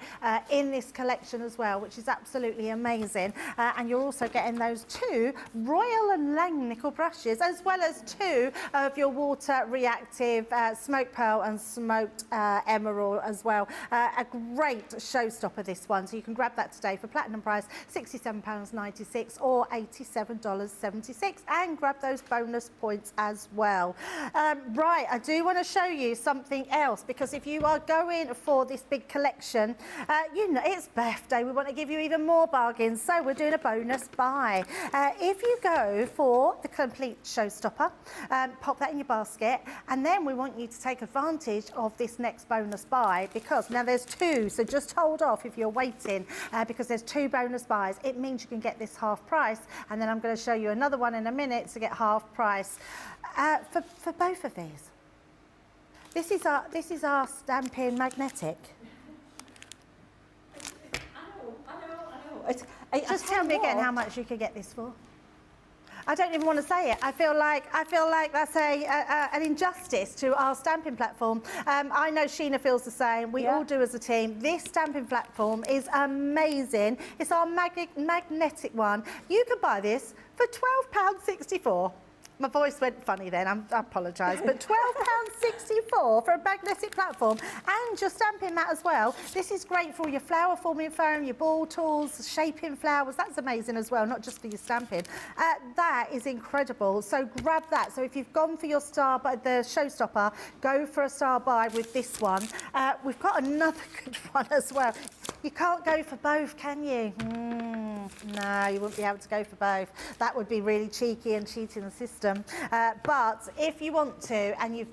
in this collection as well, which is absolutely amazing. And you're also getting those 2 Royal and Lang nickel brushes, as well as 2 of your water reactive smoked pearl and smoked emerald as well. A great showstopper, this one, so you can grab that today for platinum price £67.96 or $87.76, and grab those bonus points as well. Right, I do want to show you something else, because if you are going for this big collection, you know it's birthday, we want to give you even more bargains, so we're doing a bonus buy. If you go for the complete showstopper, pop that in your basket, and then we want you to take advantage of this next bonus buy, because now there's 2, so just hold off if you're waiting, because there's 2 bonus buys. It means you can get this half price, and then I'm going to show you another one in a minute to get half price for both of these. This is our stamping magnetic. I know. Just tell me again how much you could get this for. I don't even want to say it. I feel like that's an injustice to our stamping platform. I know Sheena feels the same. We all do as a team. This stamping platform is amazing. It's our magnetic one. You can buy this for £12.64. My voice went funny then, I apologise, but £12.64 for a magnetic platform and your stamping mat as well. This is great for your flower forming foam, your ball tools, shaping flowers. That's amazing as well, not just for your stamping. That is incredible, so grab that. So if you've gone for your the showstopper, go for a star buy with this one. We've got another good one as well. You can't go for both, can you? No, you wouldn't be able to go for both. That would be really cheeky and cheating the system. But if you want to, and you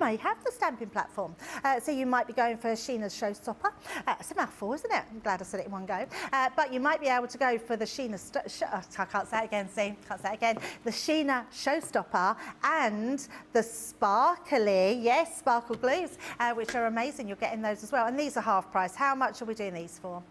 may have the stamping platform. So you might be going for Sheena's showstopper. It's a mouthful, isn't it? I'm glad I said it in one go. But you might be able to go for the Sheena's, I can't say it again, see? Can't say it again. The Sheena showstopper and the sparkly, yes, sparkle glues, which are amazing. You're getting those as well. And these are half price. How much are we doing these for?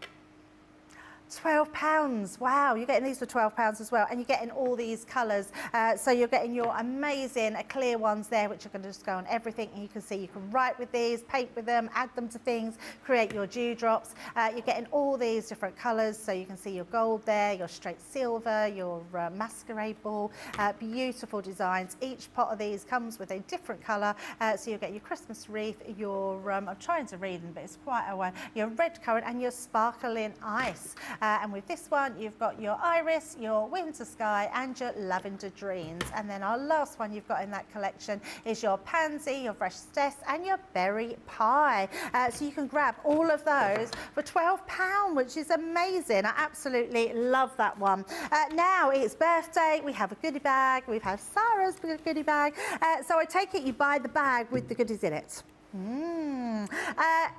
£12. Wow, you're getting these for £12 as well, and you're getting all these colours. So you're getting your amazing clear ones there, which are going to just go on everything, and you can see you can write with these, paint with them, add them to things, create your dewdrops. You're getting all these different colours, so you can see your gold there, your straight silver, your masquerade ball. Beautiful designs. Each pot of these comes with a different colour, so you'll get your Christmas wreath, your I'm trying to read them, but it's quite a way. Your red currant and your sparkling ice. And with this one, you've got your iris, your winter sky, and your lavender dreams. And then our last one you've got in that collection is your pansy, your fresh cess, and your berry pie. So you can grab all of those for £12, which is amazing. I absolutely love that one. Now it's birthday. We have a goodie bag. We've had Sara's goodie bag. So I take it you buy the bag with the goodies in it.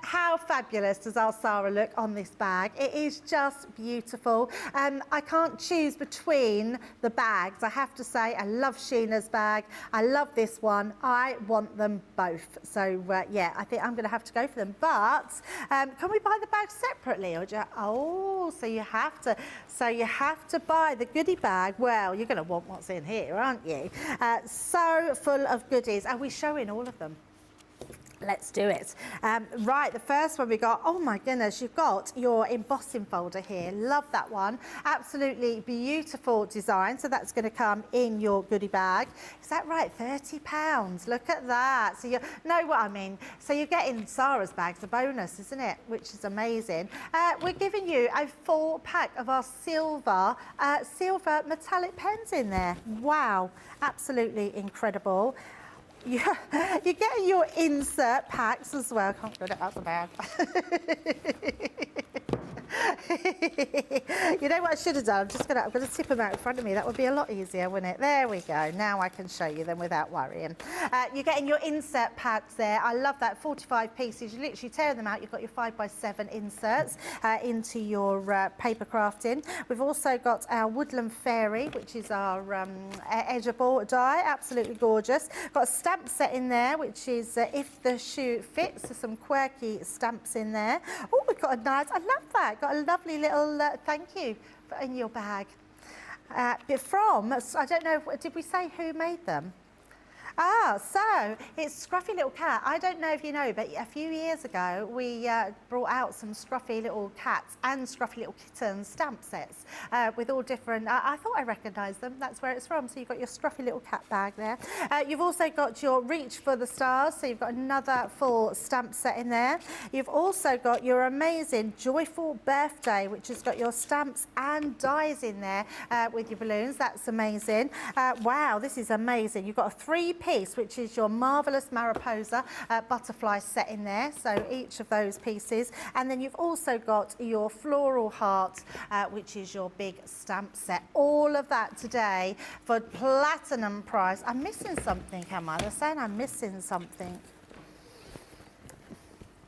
How fabulous does our Sara look on this bag? It is just beautiful. I can't choose between the bags. I have to say, I love Sheena's bag. I love this one. I want them both. So yeah, I think I'm going to have to go for them. But can we buy the bags separately? Or so you have to. So you have to buy the goodie bag. Well, you're going to want what's in here, aren't you? So full of goodies. Are we showing all of them? Let's do it. Right, the first one we got, oh my goodness, you've got your embossing folder here. Love that one. Absolutely beautiful design. So that's going to come in your goodie bag. Is that right? £30. Look at that. So you know what I mean. So you're getting Sara's bags, a bonus, isn't it? Which is amazing. We're giving you a full pack of our silver metallic pens in there. Wow, absolutely incredible. Yeah, you're getting your insert packs as well. Can't get it out of the bag. You know what I should have done? I'm going to tip them out in front of me. That would be a lot easier, wouldn't it? There we go. Now I can show you them without worrying. You're getting your insert pads there. I love that. 45 pieces. You literally tear them out. You've got your 5x7 inserts into your paper crafting. We've also got our Woodland Fairy, which is our edgeable die. Absolutely gorgeous. Got a stamp set in there, which is if the shoe fits. So some quirky stamps in there. Oh, we've got a nice, I love that. Got a lovely little thank you in your bag. From, I don't know, did we say who made them? So it's Scruffy Little Cat. I don't know if you know, but a few years ago we brought out some Scruffy Little Cats and Scruffy Little Kittens stamp sets with all different, I thought I recognised them. That's where it's from. So you've got your Scruffy Little Cat bag there. You've also got your Reach for the Stars. So you've got another full stamp set in there. You've also got your amazing Joyful Birthday, which has got your stamps and dies in there with your balloons. That's amazing. Wow, this is amazing. You've got a 3-piece, which is your Marvellous Mariposa butterfly set in there. So each of those pieces. And then you've also got your Floral Heart, which is your big stamp set. All of that today for platinum price. I'm missing something, am I? They're saying I'm missing something.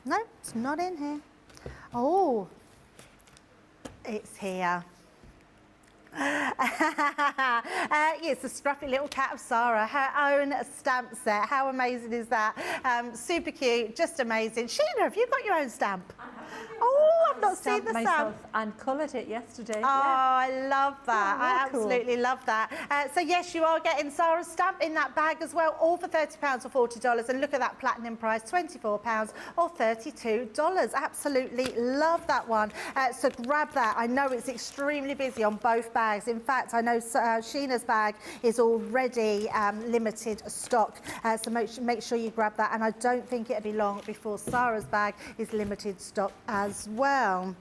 No, it's not in here. Oh, it's here. Yes, the Scruffy Little Cat of Sara, her own stamp set. How amazing is that? Super cute, just amazing. Sheena, have you got your own stamp? Oh, I've not seen the stamp. And coloured it yesterday. Oh, yeah. I love that. Oh, I absolutely love that. So yes, you are getting Sara's stamp in that bag as well, all for £30 or $40. And look at that platinum price, £24 or $32. Absolutely love that one. So grab that. I know it's extremely busy on both bags. In fact, I know Sheena's bag is already limited stock. So make sure you grab that. And I don't think it'll be long before Sara's bag is limited stock as well.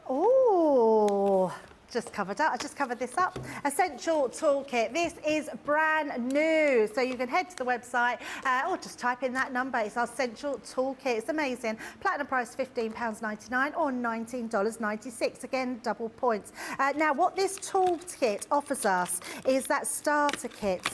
Oh, just covered up. I just covered this up. Essential Toolkit. This is brand new. So you can head to the website or just type in that number. It's our Essential Toolkit. It's amazing. Platinum price £15.99 or $19.96. Again, double points. Now, what this toolkit offers us is that starter kit,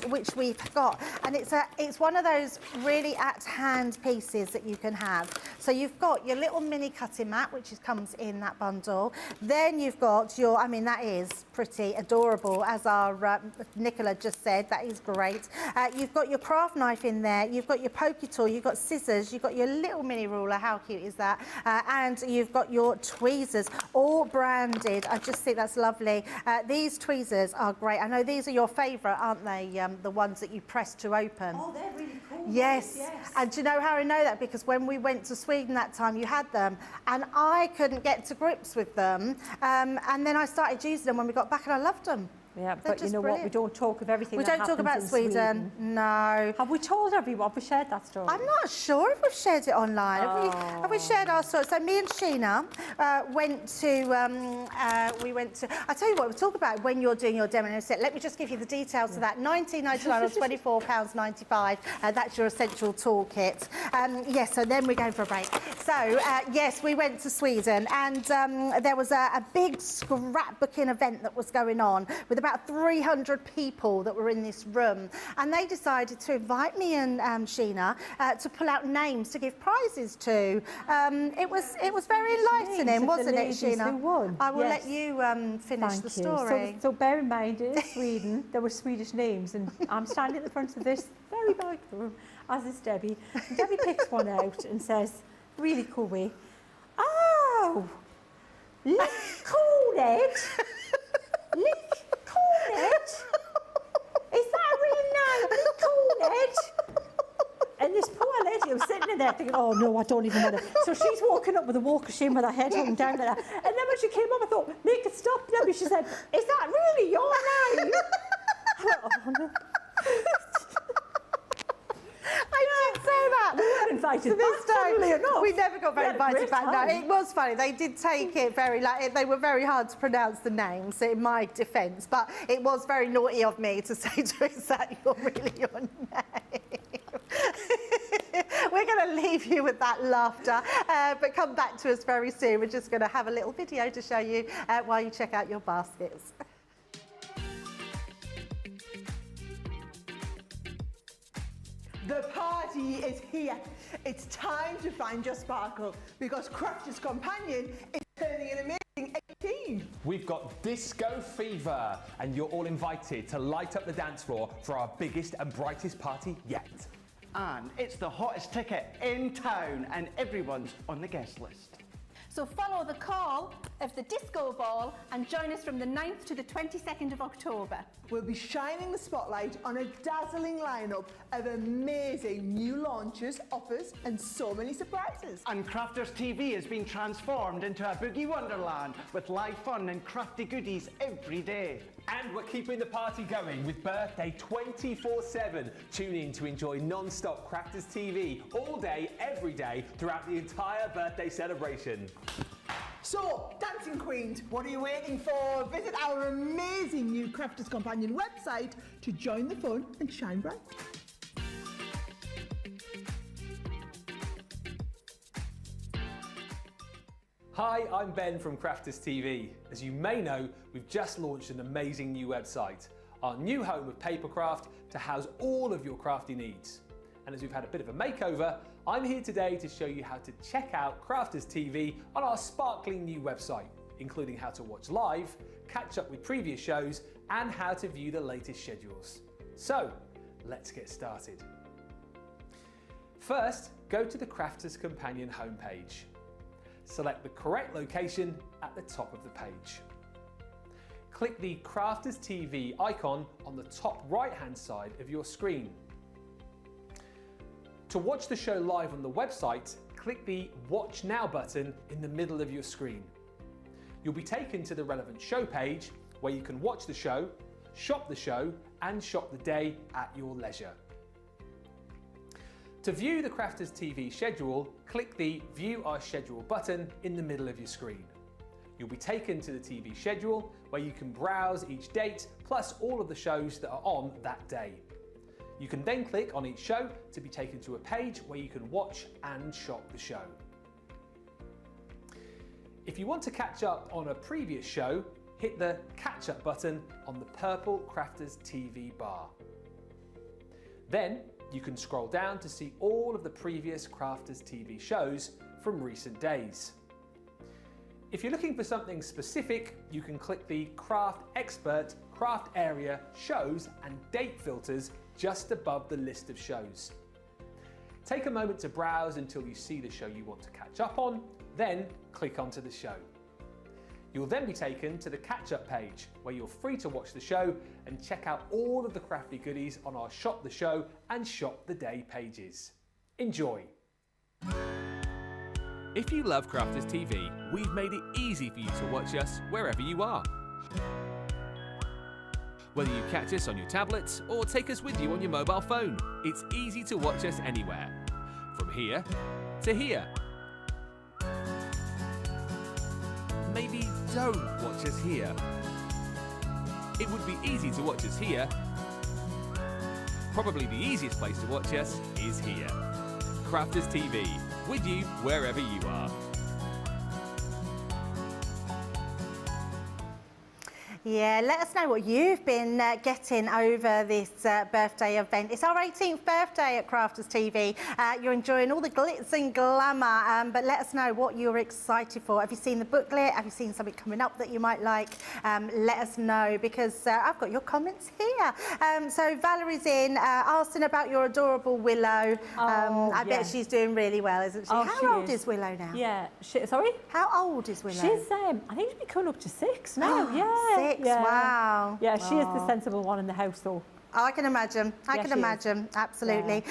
which we've got. And it's one of those really at-hand pieces that you can have. So you've got your little mini cutting mat, which comes in that bundle. Then you've got your, I mean, that is pretty adorable, as our Nicola just said. That is great. You've got your craft knife in there. You've got your pokey tool. You've got scissors. You've got your little mini ruler. How cute is that? And you've got your tweezers, all branded. I just think that's lovely. These tweezers are great. I know these are your favourite, aren't they? The ones that you press to open. Oh, they're really cool. Yes. Yes. And do you know how I know that? Because when we went to Sweden that time, you had them, and I couldn't get to grips with them. And then I started using them when we got back, and I loved them. Yeah, but you know what? We don't talk of everything. We don't talk about Sweden. No. Have we told everyone? Have we shared that story? I'm not sure if we've shared it online. Have we shared our story? So me and Sheena went to. I tell you what, we'll talk about when you're doing your demo set. Let me just give you the details of that. $19.99 or £24.95. That's your Essential Toolkit. Yes. So then we're going for a break. So yes, we went to Sweden, and there was a big scrapbooking event that was going on with about about 300 people that were in this room, and they decided to invite me and Sheena to pull out names to give prizes to. It was very enlightening, wasn't it, Sheena? Who won. I will let you finish the story. So bear in mind, in Sweden, there were Swedish names, and I'm standing at the front of this very microphone, as is Debbie. And Debbie picks one out and says, really cool way, "Oh, Lick-Cornet? Lick-Cornet? Is that a real name, Lick-Cornet?" And this poor lady was sitting there thinking, "Oh no, I don't even want to." So she's walking up with a walk of shame with her head hung down like that. And then when she came up, I thought, "Make it stop, Debbie." She said, "Is that really your name?" I went, "Oh no." I did say that. We weren't invited back, funnily enough. We never got very invited back. No, time. it was funny. They did take it very, they were very hard to pronounce the names, in my defence, but it was very naughty of me to say to her, "Is that really your name?" We're going to leave you with that laughter, but come back to us very soon. We're just going to have a little video to show you while you check out your baskets. The party is here. It's time to find your sparkle because Crafters Companion is turning an amazing 18. We've got Disco Fever, and you're all invited to light up the dance floor for our biggest and brightest party yet. And it's the hottest ticket in town, and everyone's on the guest list. So follow the call of the Disco Ball and join us from the 9th to the 22nd of October. We'll be shining the spotlight on a dazzling lineup of amazing new launches, offers, and so many surprises. And Crafters TV has been transformed into a boogie wonderland with live fun and crafty goodies every day. And we're keeping the party going with Birthday 24/7. Tune in to enjoy non-stop Crafters TV all day, every day, throughout the entire birthday celebration. So, Dancing Queens, what are you waiting for? Visit our amazing new Crafters Companion website to join the fun and shine bright. Hi, I'm Ben from Crafters TV. As you may know, we've just launched an amazing new website, our new home of papercraft to house all of your crafty needs. And as we've had a bit of a makeover, I'm here today to show you how to check out Crafters TV on our sparkling new website, including how to watch live, catch up with previous shows, and how to view the latest schedules. So, let's get started. First, go to the Crafters Companion homepage. Select the correct location at the top of the page. Click the Crafters TV icon on the top right-hand side of your screen. To watch the show live on the website, click the Watch Now button in the middle of your screen. You'll be taken to the relevant show page where you can watch the show, shop the show, and shop the day at your leisure. To view the Crafters TV schedule, click the View Our Schedule button in the middle of your screen. You'll be taken to the TV schedule where you can browse each date plus all of the shows that are on that day. You can then click on each show to be taken to a page where you can watch and shop the show. If you want to catch up on a previous show, hit the Catch Up button on the purple Crafters TV bar. Then you can scroll down to see all of the previous Crafters TV shows from recent days. If you're looking for something specific, you can click the Craft Expert, Craft Area, Shows and Date filters just above the list of shows. Take a moment to browse until you see the show you want to catch up on, then click onto the show. You'll then be taken to the catch-up page where you're free to watch the show and check out all of the crafty goodies on our Shop the Show and Shop the Day pages. Enjoy! If you love Crafters TV, we've made it easy for you to watch us wherever you are. Whether you catch us on your tablets or take us with you on your mobile phone, it's easy to watch us anywhere. From here to here. Maybe don't watch us here. It would be easy to watch us here. Probably the easiest place to watch us is here. Crafters TV, with you wherever you are. Yeah, let us know what you've been getting over this birthday event. It's our 18th birthday at Crafters TV. You're enjoying all the glitz and glamour, but let us know what you're excited for. Have you seen the booklet? Have you seen something coming up that you might like? Let us know, because I've got your comments here. So Valerie's in, asking about your adorable Willow. I bet she's doing really well, isn't she? How old is Willow now? Yeah, sorry? How old is Willow? She's, I think she's coming up to 6 now. Yeah. 6, wow. Yeah, she is the sensible one in the house, though. Oh, I can imagine. I can imagine. Absolutely.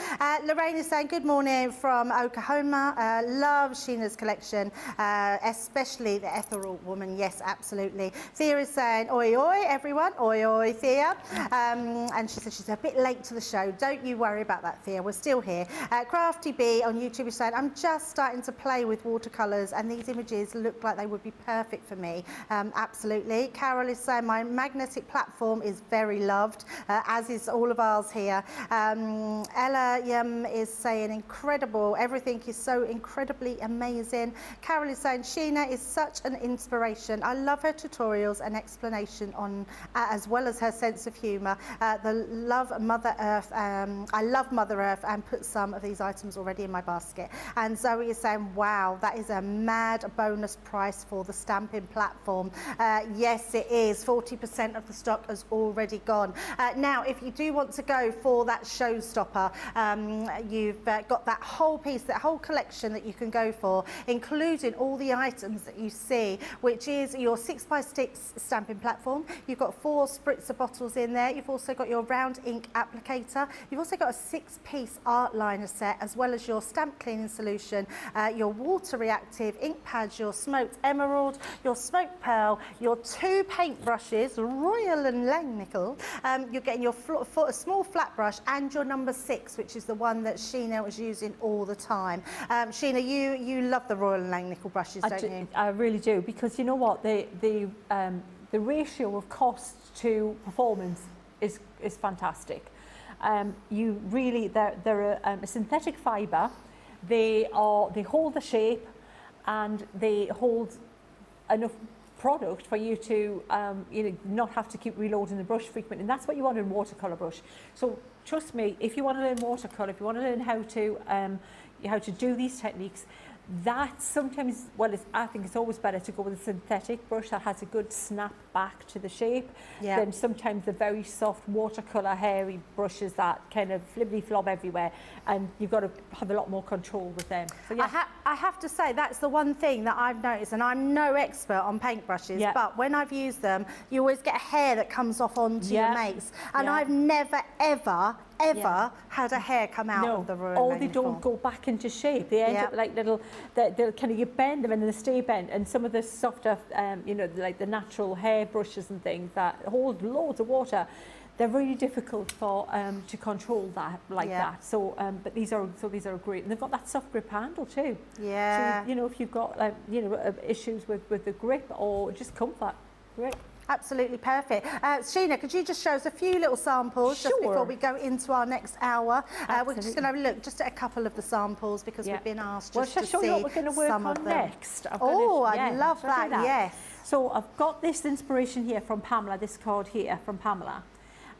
Lorraine is saying, good morning from Oklahoma. Love Sheena's collection, especially the ethereal woman. Yes, absolutely. Thea is saying, oi, oi, everyone. Oi, oi, Thea. And she said she's a bit late to the show. Don't you worry about that, Thea. We're still here. Crafty B on YouTube is saying, I'm just starting to play with watercolours and these images look like they would be perfect for me. Absolutely. Carol is saying, my magnetic platform is very loved, as is all of ours here. Ella is saying, incredible. Everything is so incredibly amazing. Carol is saying, Sheena is such an inspiration. I love her tutorials and explanation on, as well as her sense of humour. I love Mother Earth and put some of these items already in my basket. And Zoe is saying, wow, that is a mad bonus price for the stamping platform. Yes, it is. 40% of the stock has already gone. Now, if you do want to go for that showstopper, you've got that whole piece, that whole collection that you can go for, including all the items that you see, which is your 6x6 stamping platform. You've got 4 spritzer bottles in there. You've also got your round ink applicator. You've also got a 6-piece art liner set, as well as your stamp cleaning solution, your water reactive ink pads, your smoked emerald, your smoked pearl, your 2 paint brushes, Royal and Langnickel. You're getting your a small flat brush and your number 6, which is the one that Sheena was using all the time. Sheena, you love the Royal and Langnickel brushes, don't you? I really do, because you know what, the ratio of cost to performance is fantastic. You really, they're a synthetic fibre. They hold the shape and they hold enough product for you to not have to keep reloading the brush frequently, and that's what you want in a watercolour brush. So trust me, if you want to learn watercolour, if you want to learn how to do these techniques, that sometimes, I think it's always better to go with a synthetic brush that has a good snap back to the shape than sometimes the very soft watercolour hairy brushes that kind of flibbly flob everywhere, and you've got to have a lot more control with them. So, yeah. I have to say, that's the one thing that I've noticed, and I'm no expert on paintbrushes, but when I've used them, you always get a hair that comes off onto your mates, and I've never, ever had a hair come out of the Royal or they don't go back into shape. They end up like little, they'll kind of, you bend them and then they stay bent, and some of the softer, like the natural hair brushes and things that hold loads of water, they're really difficult for to control that that. So, but these are great, and they've got that soft grip handle too. Yeah. So, if you've got issues with the grip or just comfort, great. Absolutely perfect. Sheena, could you just show us a few little samples just before we go into our next hour? We're just going to have a look just at a couple of the samples, because we've been asked just to see some of them. Well, shall I show you what we're going to work on next? I love that, yes. So I've got this inspiration here from Pamela, this card here from Pamela.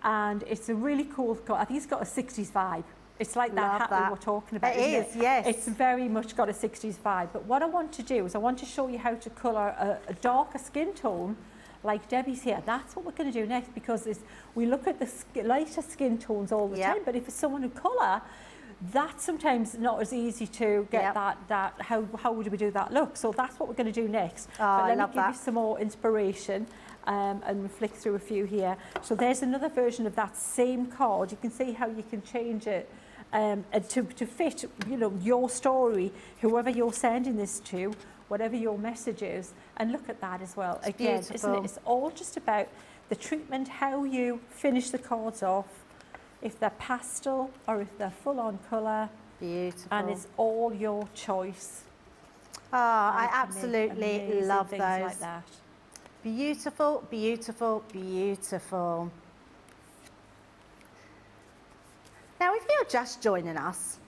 And it's a really cool card. I think it's got a 60s vibe. It's like that hat that we're talking about, isn't it? Yes. It's very much got a 60s vibe. But what I want to do is I want to show you how to colour a darker skin tone like Debbie's here. That's what we're going to do next, because we look at the lighter skin tones all the time, but if it's someone of colour, that's sometimes not as easy to get that how would we do that look? So that's what we're going to do next. But let me give you some more inspiration and we'll flick through a few here. So there's another version of that same card. You can see how you can change it to fit your story, whoever you're sending this to, whatever your message is, and look at that as well. Again, isn't it? It's all just about the treatment, how you finish the cards off, if they're pastel or if they're full-on colour. Beautiful. And it's all your choice. Oh, I absolutely love those. Like that. Beautiful, beautiful, beautiful. Now, if you're just joining us,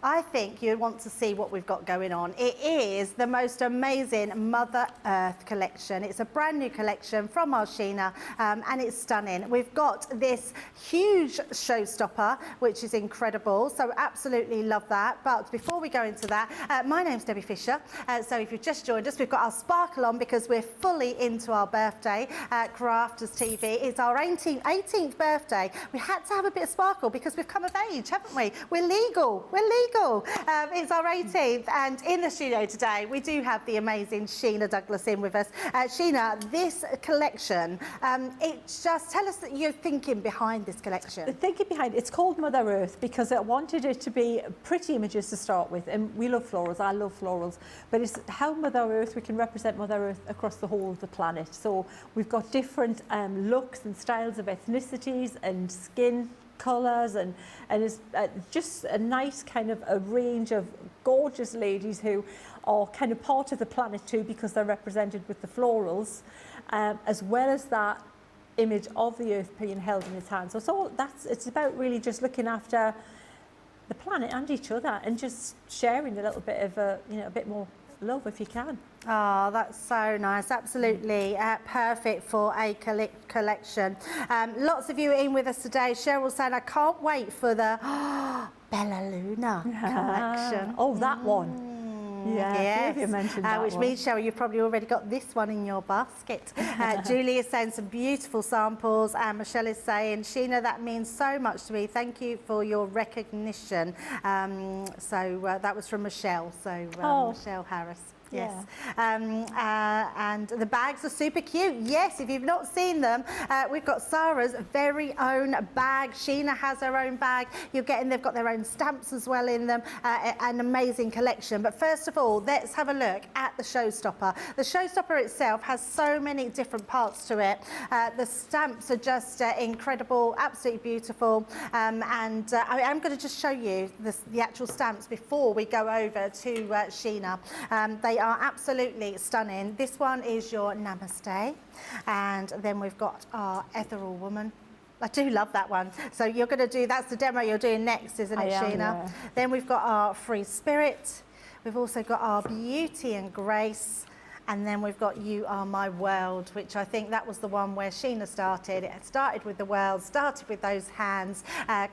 I think you want to see what we've got going on. It is the most amazing Mother Earth collection. It's a brand new collection from our Sheena, and it's stunning. We've got this huge showstopper, which is incredible. So absolutely love that. But before we go into that, my name's Debbie Fisher. So if you've just joined us, we've got our sparkle on because we're fully into our birthday at Crafters TV. It's our 18th birthday. We had to have a bit of sparkle because we've come of age, haven't we? We're legal. It's our 18th, and in the studio today we do have the amazing Sheena Douglass in with us. Sheena, this collection, tell us that you're thinking behind this collection. The thinking behind it's called Mother Earth because I wanted it to be pretty images to start with, and we love florals, I love florals, but it's how Mother Earth, we can represent Mother Earth across the whole of the planet. So we've got different looks and styles of ethnicities and skin colours, and it's just a nice kind of a range of gorgeous ladies who are kind of part of the planet too, because they're represented with the florals, as well as that image of the earth being held in its hand. So it's about really just looking after the planet and each other, and just sharing a little bit of a bit more love if you can. Oh, that's so nice. Absolutely perfect for a collection. Lots of you are in with us today. Cheryl saying, I can't wait for the Bella Luna collection. Oh, that one. Yeah, yes. you mentioned that which one. means, Cheryl, you've probably already got this one in your basket. Julie is saying some beautiful samples, and Michelle is saying, Sheena, that means so much to me. Thank you for your recognition. That was from Michelle. So Michelle Harris. Yes. Yeah. And the bags are super cute. Yes, if you've not seen them, we've got Sara's very own bag. Sheena has her own bag. They've got their own stamps as well in them. An amazing collection. But first of all, let's have a look at the showstopper. The showstopper itself has so many different parts to it. The stamps are just incredible, absolutely beautiful. I am going to just show you the actual stamps before we go over to Sheena. They are absolutely stunning. This one is your Namaste, and then we've got our Ethereal Woman. I do love that one. So you're going to do, that's the demo you're doing next, isn't it, Sheena? Yeah. Then we've got our Free Spirit. We've also got our Beauty and Grace. And then we've got You Are My World, which I think that was the one where Sheena started. It started with the world, started with those hands,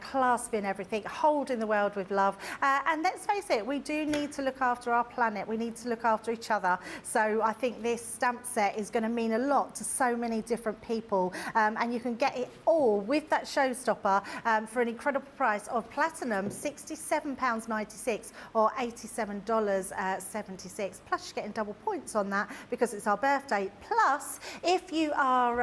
clasping everything, holding the world with love. And let's face it, we do need to look after our planet. We need to look after each other. So I think this stamp set is going to mean a lot to so many different people. And you can get it all with that showstopper for an incredible price of platinum, £67.96 or $87.76. Plus you're getting double points on that, because it's our birthday. Plus, if you are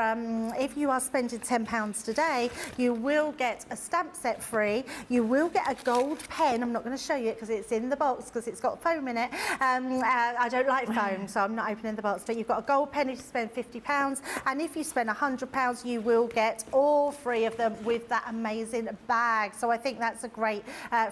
spending £10 today, you will get a stamp set free. You will get a gold pen. I'm not going to show you it because it's in the box, because it's got foam in it. I don't like foam, so I'm not opening the box. But you've got a gold pen if you spend £50, and if you spend £100, you will get all three of them with that amazing bag. So I think that's a great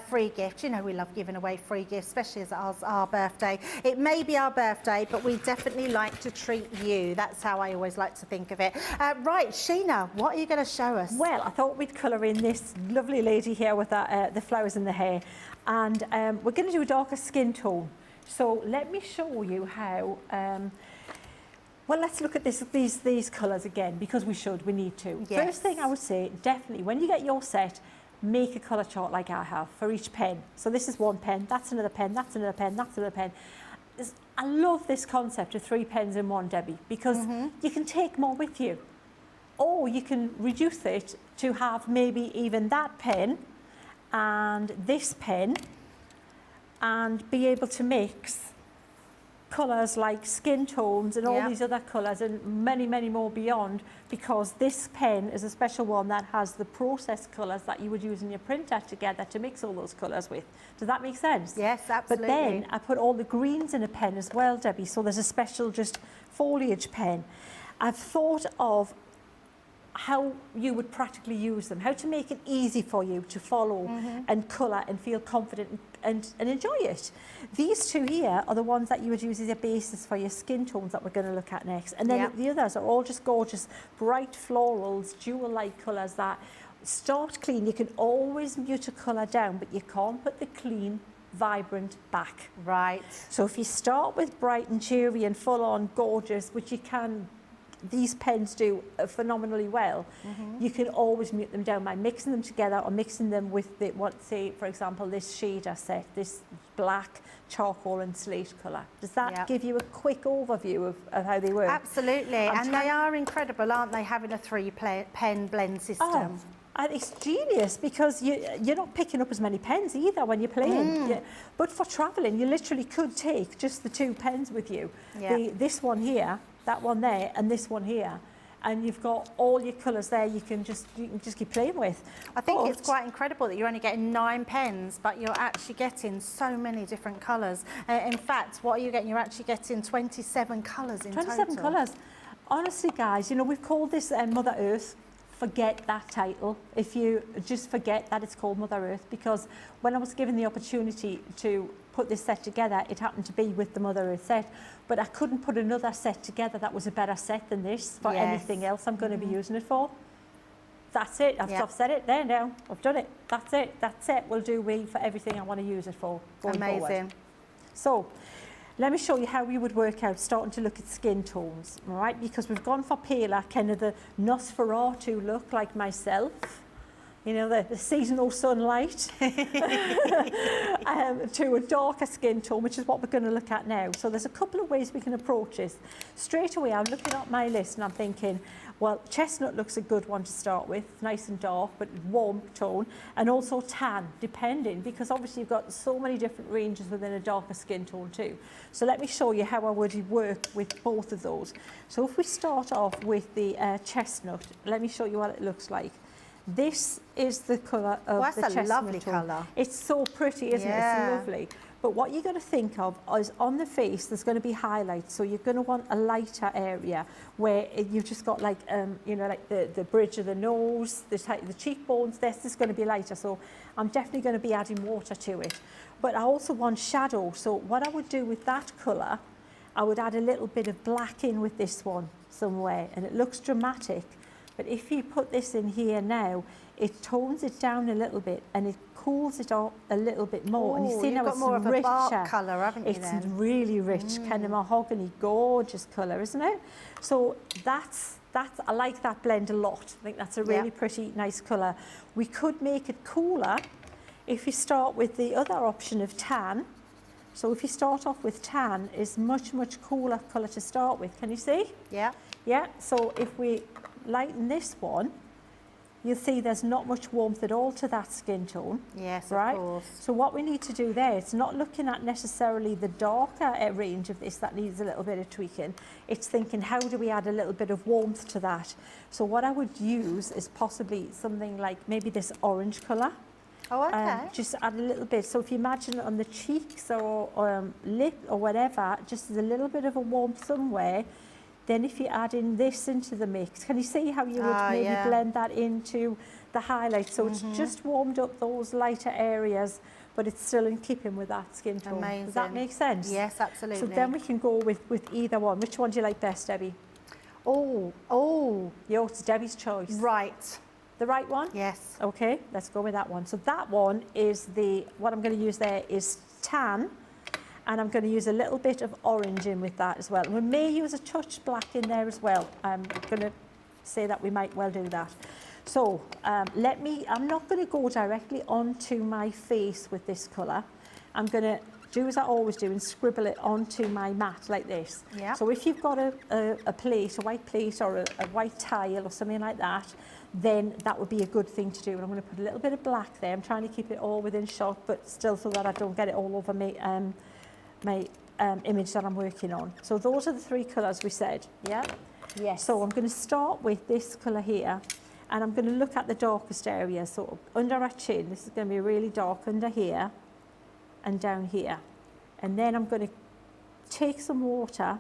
free gift. You know, we love giving away free gifts, especially as our birthday. It may be our birthday, but we definitely like to treat you. That's how I always like to think of it. Right, Sheena, what are you going to show us? Well, I thought we'd colour in this lovely lady here with that, the flowers in the hair, and we're going to do a darker skin tone. So let me show you how. Well, let's look at these colours again, because we need to. Yes. First thing I would say, definitely when you get your set, make a colour chart like I have for each pen. So this is one pen, that's another pen, that's another pen, that's another pen. I love this concept of 3 pens in one, Debbie, because you can take more with you. Or you can reduce it to have maybe even that pen and this pen, and be able to mix colours like skin tones and all these other colours and many, many more beyond, because this pen is a special one that has the processed colours that you would use in your printer together to mix all those colours with. Does that make sense? Yes, absolutely. But then I put all the greens in a pen as well, Debbie, so there's a special just foliage pen. I've thought of how you would practically use them, how to make it easy for you to follow and colour and feel confident and enjoy it. These two here are the ones that you would use as a basis for your skin tones that we're going to look at next. And then the others are all just gorgeous, bright florals, jewel light colours that start clean. You can always mute a colour down, but you can't put the clean vibrant back. Right. So if you start with bright and cheery and full on gorgeous, which you can, these pens do phenomenally well, you can always mute them down by mixing them together or mixing them with the, what, say, for example, this shader set, this black, charcoal and slate colour. Does that give you a quick overview of how they work? Absolutely, and they are incredible, aren't they, having a pen blend system? And it's genius because you're not picking up as many pens either when you're playing. But for travelling, you literally could take just the 2 pens with you. This one here, that one there, and this one here. And you've got all your colours there you can just keep playing with. I think it's quite incredible that you're only getting 9 pens, but you're actually getting so many different colours. In fact, what are you getting? You're actually getting 27 colours in 27 total. colours. Honestly, guys, you know, we've called this Mother Earth. Forget that title. If you just forget that it's called Mother Earth, because when I was given the opportunity to put this set together, it happened to be with the Mother Earth set, but I couldn't put another set together that was a better set than this for anything else I'm going to be using it for. That's it. I've said it there now. I've done it. That's it. That set will do me for everything I want to use it for going forward. So let me show you how we would work out starting to look at skin tones, all right? Because we've gone for paler, kind of the Nosferatu look like myself, you know, the seasonal sunlight, to a darker skin tone, which is what we're going to look at now. So there's a couple of ways we can approach this. Straight away, I'm looking at my list and I'm thinking, well, chestnut looks a good one to start with, nice and dark, but warm tone, and also tan, depending, because obviously you've got so many different ranges within a darker skin tone too. So let me show you how I would work with both of those. So if we start off with the chestnut, let me show you what it looks like. This is the colour of the chestnut. That's a lovely colour. It's so pretty, isn't it? It's lovely. But what you're going to think of is on the face, there's going to be highlights. So you're going to want a lighter area where you've just got like, you know, like the bridge of the nose, the cheekbones. This is going to be lighter. So I'm definitely going to be adding water to it. But I also want shadow. So what I would do with that colour, I would add a little bit of black in with this one somewhere. And it looks dramatic. But if you put this in here now, it tones it down a little bit and it cools it off a little bit more. And you see now it's more of a richer. bark colour, haven't you? It's really rich, kind of mahogany, gorgeous colour, isn't it? So that's I like that blend a lot. I think that's a really pretty, nice colour. We could make it cooler if you start with the other option of tan. So if you start off with tan, is much cooler colour to start with. Can you see? Yeah. Yeah. So if we lighten this one, you'll see there's not much warmth at all to that skin tone. Yes, right? of course. So what we need to do there, it's not looking at necessarily the darker range of this that needs a little bit of tweaking. It's thinking, how do we add a little bit of warmth to that? So what I would use is possibly something like maybe this orange colour. Oh, okay. Just add a little bit. So if you imagine on the cheeks or lip or whatever, just a little bit of a warmth somewhere. Then if you add in this into the mix, can you see how you would maybe blend that into the highlights? So it's just warmed up those lighter areas, but it's still in keeping with that skin tone. Amazing. Does that make sense? Yes, absolutely. So then we can go with either one. Which one do you like best, Debbie? Oh. Yours, Debbie's choice. Right. The right one? Yes. Okay, let's go with that one. So that one is what I'm going to use there is tan. And I'm going to use a little bit of orange in with that as well. And we may use a touch black in there as well. I'm going to say that we might well do that. So I'm not going to go directly onto my face with this colour. I'm going to do as I always do and scribble it onto my mat like this. Yeah. So if you've got a plate, a white plate or a white tile or something like that, then that would be a good thing to do. And I'm going to put a little bit of black there. I'm trying to keep it all within shot, but still so that I don't get it all over me. My image that I'm working on. So those are the 3 colours we said, yeah? Yes. So I'm going to start with this colour here, and I'm going to look at the darkest area. So under our chin, this is going to be really dark under here and down here. And then I'm going to take some water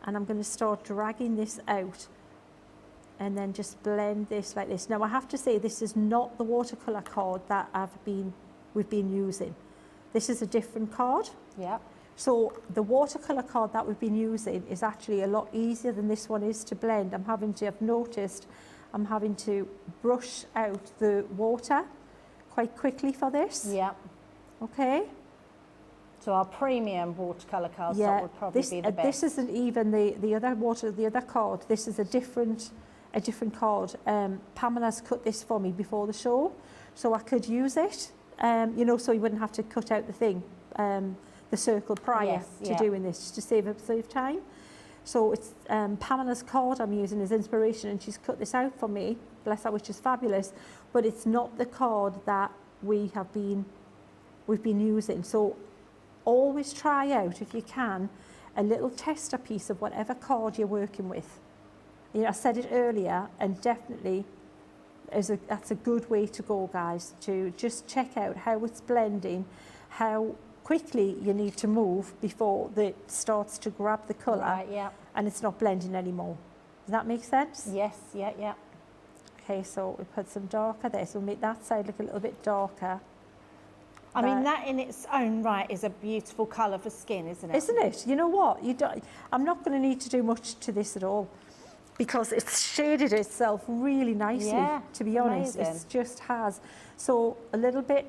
and I'm going to start dragging this out and then just blend this like this. Now I have to say this is not the watercolour card that we've been using. This is a different card. Yeah. So the watercolour card that we've been using is actually a lot easier than this one is to blend. I've noticed I'm having to brush out the water quite quickly for this. Yeah. Okay. So our premium watercolour cardstock Yeah, would probably be the best. this isn't even the other card. This is a different card. Pamela's cut this for me before the show, so I could use it. You know, so you wouldn't have to cut out the thing, the circle prior to doing this, just to save time. So it's Pamela's card I'm using as inspiration, and she's cut this out for me, bless her, which is fabulous. But it's not the card that we've been using. So always try out, if you can, a little tester piece of whatever card you're working with. You know, I said it earlier, and definitely that's a good way to go, guys, to just check out how it's blending, how quickly you need to move before it starts to grab the colour, Right, yeah. and it's not blending anymore. Does that make sense? Yes, yeah, yeah. Okay, so we put some darker there, so we'll make that side look a little bit darker. I mean, that in its own right is a beautiful colour for skin, isn't it? Isn't it? You know what? I'm not going to need to do much to this at all, because it's shaded itself really nicely, to be honest. amazing. It just has. So a little bit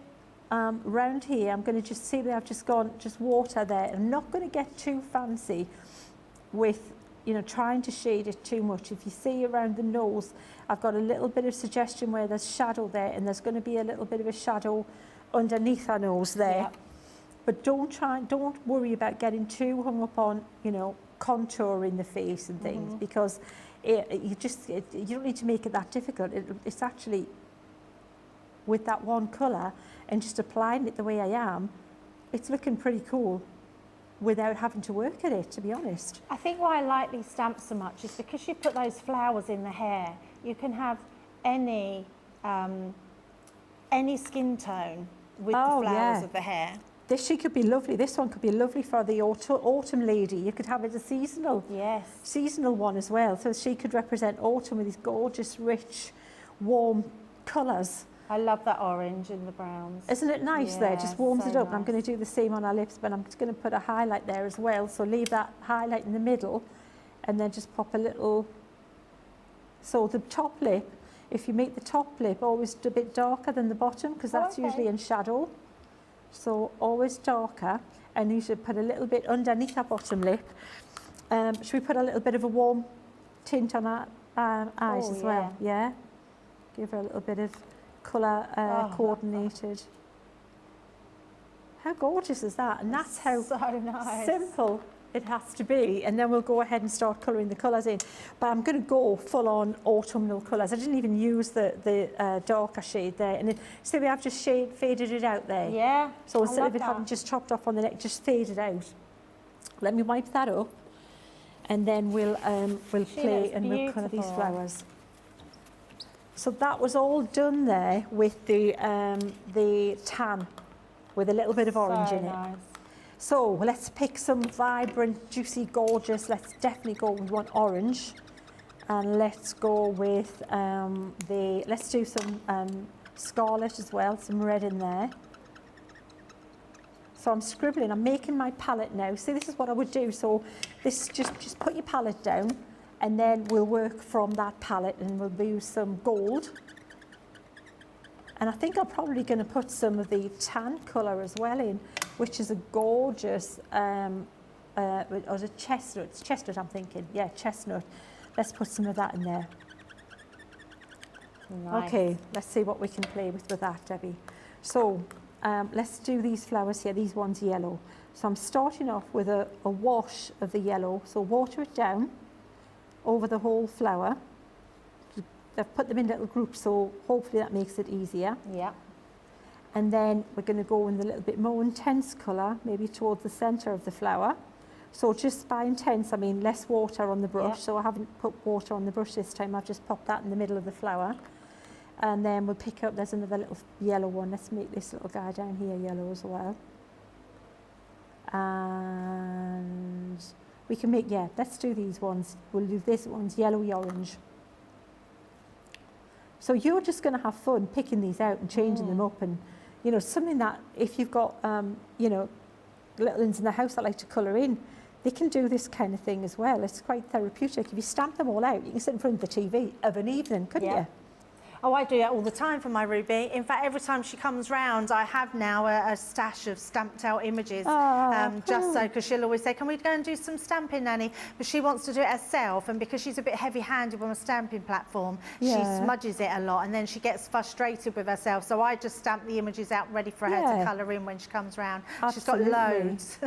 round here, I'm going to just see that I've just gone, just water there. I'm not going to get too fancy with, you know, trying to shade it too much. If you see around the nose, I've got a little bit of suggestion where there's shadow there, and there's going to be a little bit of a shadow underneath our nose there. But don't worry about getting too hung up on, you know, contouring the face and things, because you don't need to make it that difficult. It's actually, with that one colour and just applying it the way I am, it's looking pretty cool without having to work at it, to be honest. I think why I like these stamps so much is because you put those flowers in the hair. You can have any skin tone with the flowers of the hair. This could be lovely. This one could be lovely for the autumn lady. You could have it as a seasonal one as well. So she could represent autumn with these gorgeous, rich, warm colours. I love that orange and the browns. Isn't it nice there? Just warms it up. And I'm going to do the same on our lips, but I'm just going to put a highlight there as well. So leave that highlight in the middle, and then just pop a little. So the top lip, if you make the top lip always a bit darker than the bottom, because that's usually in shadow. So always darker, and you should put a little bit underneath our bottom lip. Should we put a little bit of a warm tint on our eyes as well? Yeah. Give her a little bit of colour coordinated. How gorgeous is that? And that's how simple it has to be. And then we'll go ahead and start colouring the colours in. But I'm going to go full on autumnal colours. I didn't even use the darker shade there. And see, we have just faded it out there. Yeah. So instead of it having just chopped off on the neck, just fade it out. Let me wipe that up, and then we'll play and we'll colour these flowers. So that was all done there with the tan, with a little bit of orange in it. So let's pick some vibrant, juicy, gorgeous. Let's definitely go with one orange, and let's go with let's do some scarlet as well, some red in there. So I'm scribbling, I'm making my palette now. See, this is what I would do. So this, just put your palette down, and then we'll work from that palette, and we'll use some gold. And I think I'm probably going to put some of the tan colour as well in, which is a gorgeous, or is it chestnut? It's chestnut, I'm thinking. Yeah, chestnut. Let's put some of that in there. Nice. Okay, let's see what we can play with that, Debbie. So let's do these flowers here. These ones yellow. So I'm starting off with a wash of the yellow. So water it down over the whole flower. I've put them in little groups, so hopefully that makes it easier. Yeah. And then we're going to go in the little bit more intense colour, maybe towards the centre of the flower. So just by intense, I mean less water on the brush. So I haven't put water on the brush this time. I've just popped that in the middle of the flower. And then we'll pick up, there's another little yellow one. Let's make this little guy down here yellow as well. And we can make, let's do these ones. We'll do this one's yellowy orange. So you're just going to have fun picking these out and changing them up, and, you know, something that if you've got, you know, little ones in the house that like to colour in, they can do this kind of thing as well. It's quite therapeutic. If you stamp them all out, you can sit in front of the TV of an evening, couldn't you? Oh, I do that all the time for my Ruby. In fact, every time she comes round, I have now a stash of stamped out images. Just so, because she'll always say, can we go and do some stamping, Nanny? But she wants to do it herself, and because she's a bit heavy-handed on a stamping platform, she smudges it a lot, and then she gets frustrated with herself. So I just stamp the images out ready for her to colour in when she comes round. Absolutely. She's got loads.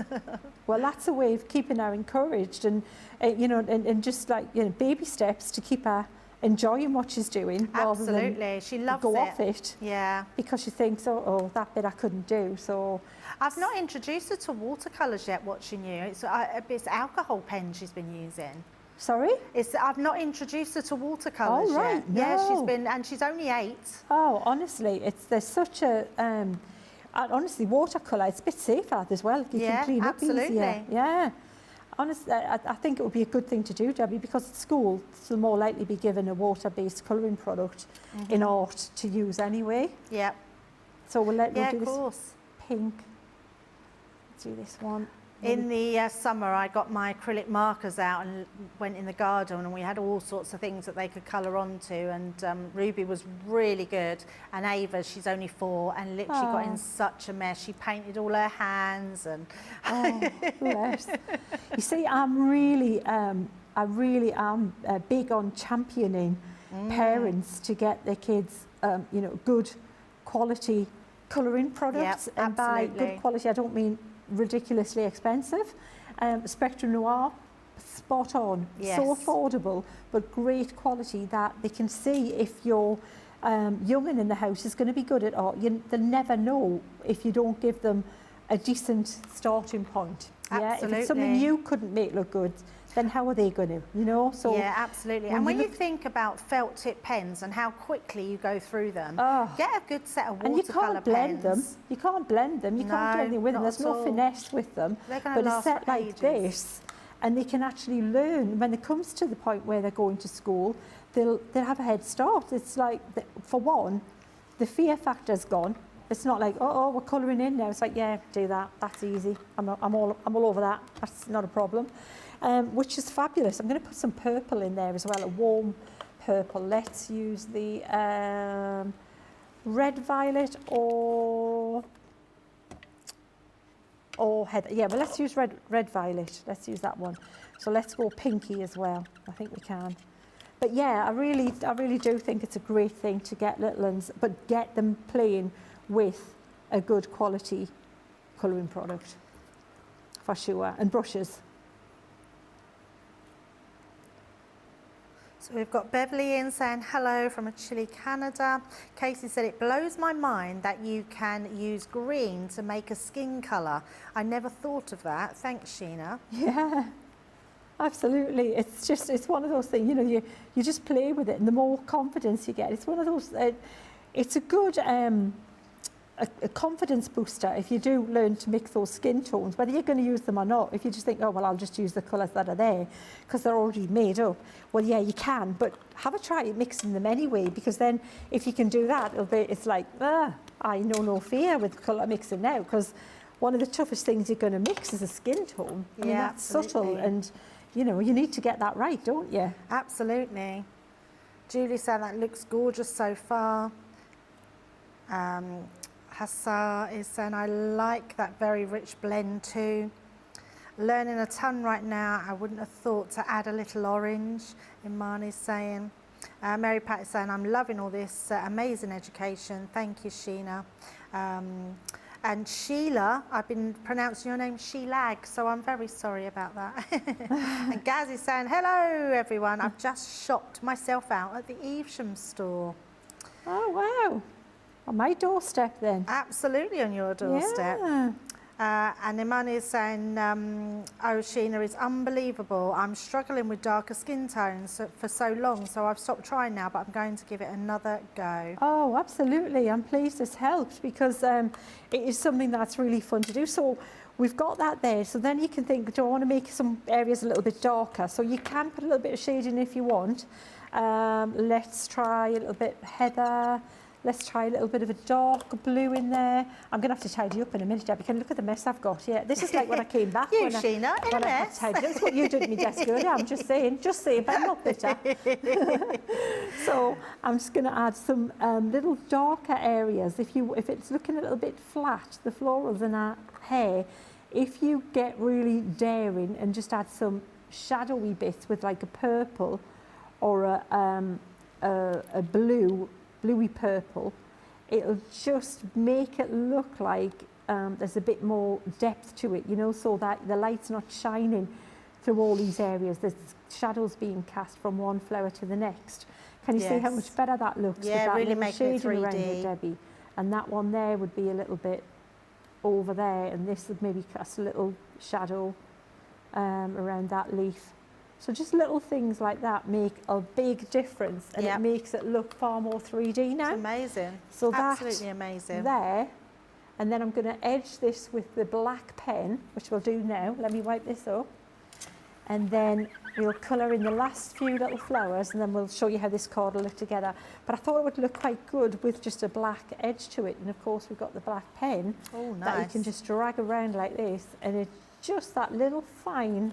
Well, that's a way of keeping her encouraged, and you know, and just like, you know, baby steps to keep her enjoying what she's doing. Absolutely, rather than she loves go it. off it. Yeah. Because she thinks, oh, that bit I couldn't do. So I've not introduced her to watercolours yet, watching you. It's alcohol pen she's been using. Sorry? I've not introduced her to watercolours Oh, right, yet. Yeah, no. she's been, and she's only 8. Oh, honestly, there's such a honestly, watercolour, it's a bit safer as well. You can clean up easier. Absolutely. Yeah. Honestly, I think it would be a good thing to do, Debbie, because at school they'll more likely be given a water-based colouring product in art to use anyway. Yep. So we'll do of this course. pink. Let's do this one. In the summer, I got my acrylic markers out and went in the garden, and we had all sorts of things that they could colour onto, and Ruby was really good, and Ava, she's only 4, and literally got in such a mess. She painted all her hands, and Oh, bless. You see, I really am big on championing parents to get their kids, you know, good quality colouring products. Yep, and by absolutely. good quality, I don't mean ridiculously expensive. Spectrum Noir, spot on, Yes. so affordable, but great quality that they can see if your young'un in the house is going to be good at art. They'll never know if you don't give them a decent starting point. Yeah, if it's something Absolutely. you couldn't make look good, then how are they going to, you know? So yeah, absolutely. when And when you you think about felt tip pens and how quickly you go through them, get a good set of and you watercolour can't blend them. pens. You can't blend them. You can't do No, anything with them. not There's at no all. finesse with them. They're gonna But a last set for like ages. this, and they can actually learn when it comes to the point where they're going to school. They'll have a head start. It's like, for one, the fear factor's gone. It's not like, oh, we're colouring in now. It's like, yeah, do that. That's easy. I'm all over that. That's not a problem. Which is fabulous. I'm going to put some purple in there as well, a warm purple. Let's use the red violet or heather. Yeah, well, let's use red violet. Let's use that one. So let's go pinky as well. I think we can. But yeah, I really do think it's a great thing to get little ones, but get them playing with a good quality colouring product, for sure, and brushes. So we've got Beverly in saying hello from a chilly Canada. Casey said, it blows my mind that you can use green to make a skin colour. I never thought of that. Thanks, Sheena. Yeah, absolutely. It's one of those things, you know, you just play with it, and the more confidence you get, it's one of those, it's a good a confidence booster if you do learn to mix those skin tones, whether you're going to use them or not. If you just think, oh, well, I'll just use the colours that are there because they're already made up. Well, yeah, you can, but have a try at mixing them anyway, because then if you can do that, it's like, I know no fear with colour mixing now, because one of the toughest things you're going to mix is a skin tone. I mean, that's subtle, and, you know, you need to get that right, don't you? Absolutely. Julie said that looks gorgeous so far. Hassar is saying, I like that very rich blend too. Learning a ton right now. I wouldn't have thought to add a little orange. Imani's saying. Mary Pat is saying, I'm loving all this amazing education. Thank you, Sheena. And Sheila, I've been pronouncing your name Sheelag, so I'm very sorry about that. And Gaz is saying, hello everyone. I've just shopped myself out at the Evesham store. Oh, wow. On my doorstep then. Absolutely on your doorstep. Yeah. And Imani is saying, oh, Sheena, is unbelievable. I'm struggling with darker skin tones for so long, so I've stopped trying now, but I'm going to give it another go. Oh, absolutely. I'm pleased this helped, because it is something that's really fun to do. So we've got that there. So then you can think, do I want to make some areas a little bit darker? So you can put a little bit of shade in if you want. Let's try a little bit heather. Let's try a little bit of a dark blue in there. I'm going to have to tidy up in a minute, Debbie. Can you look at the mess I've got here? This is like when I came back. You, when Sheena, in a mess. That's what you did at my desk earlier. I'm just saying, but I'm not bitter. So I'm just going to add some little darker areas. If it's looking a little bit flat, the florals in our hair, if you get really daring and just add some shadowy bits with like a purple or a bluey purple, it'll just make it look like there's a bit more depth to it, you know, so that the light's not shining through all these areas. There's shadows being cast from one flower to the next. Can you see how much better that looks? Yeah, with that really little making it shading 3D. around it, Debbie? And that one there would be a little bit over there, and this would maybe cast a little shadow around that leaf. So just little things like that make a big difference, and it makes it look far more 3D now. It's amazing. So absolutely amazing. There, and then I'm going to edge this with the black pen, which we'll do now. Let me wipe this up. And then we'll colour in the last few little flowers, and then we'll show you how this card will look together. But I thought it would look quite good with just a black edge to it. And of course we've got the black pen that you can just drag around like this, and it's just that little fine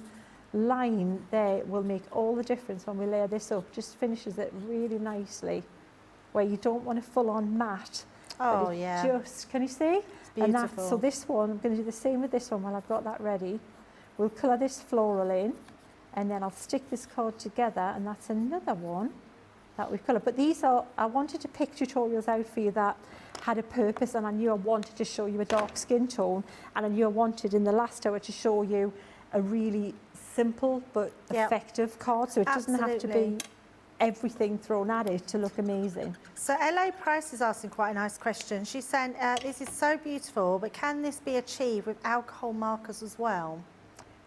line there will make all the difference when we layer this up. Just finishes it really nicely, where you don't want a full-on matte. Oh, but yeah. Just, can you see? It's beautiful. And so this one, I'm going to do the same with this one while I've got that ready. We'll colour this floral in, and then I'll stick this card together, and that's another one that we've coloured. But these are, I wanted to pick tutorials out for you that had a purpose, and I knew I wanted to show you a dark skin tone, and I knew I wanted in the last hour to show you a really simple but effective card, so it doesn't have to be everything thrown at it to look amazing. So LA Price is asking quite a nice question. She's saying, this is so beautiful, but can this be achieved with alcohol markers as well?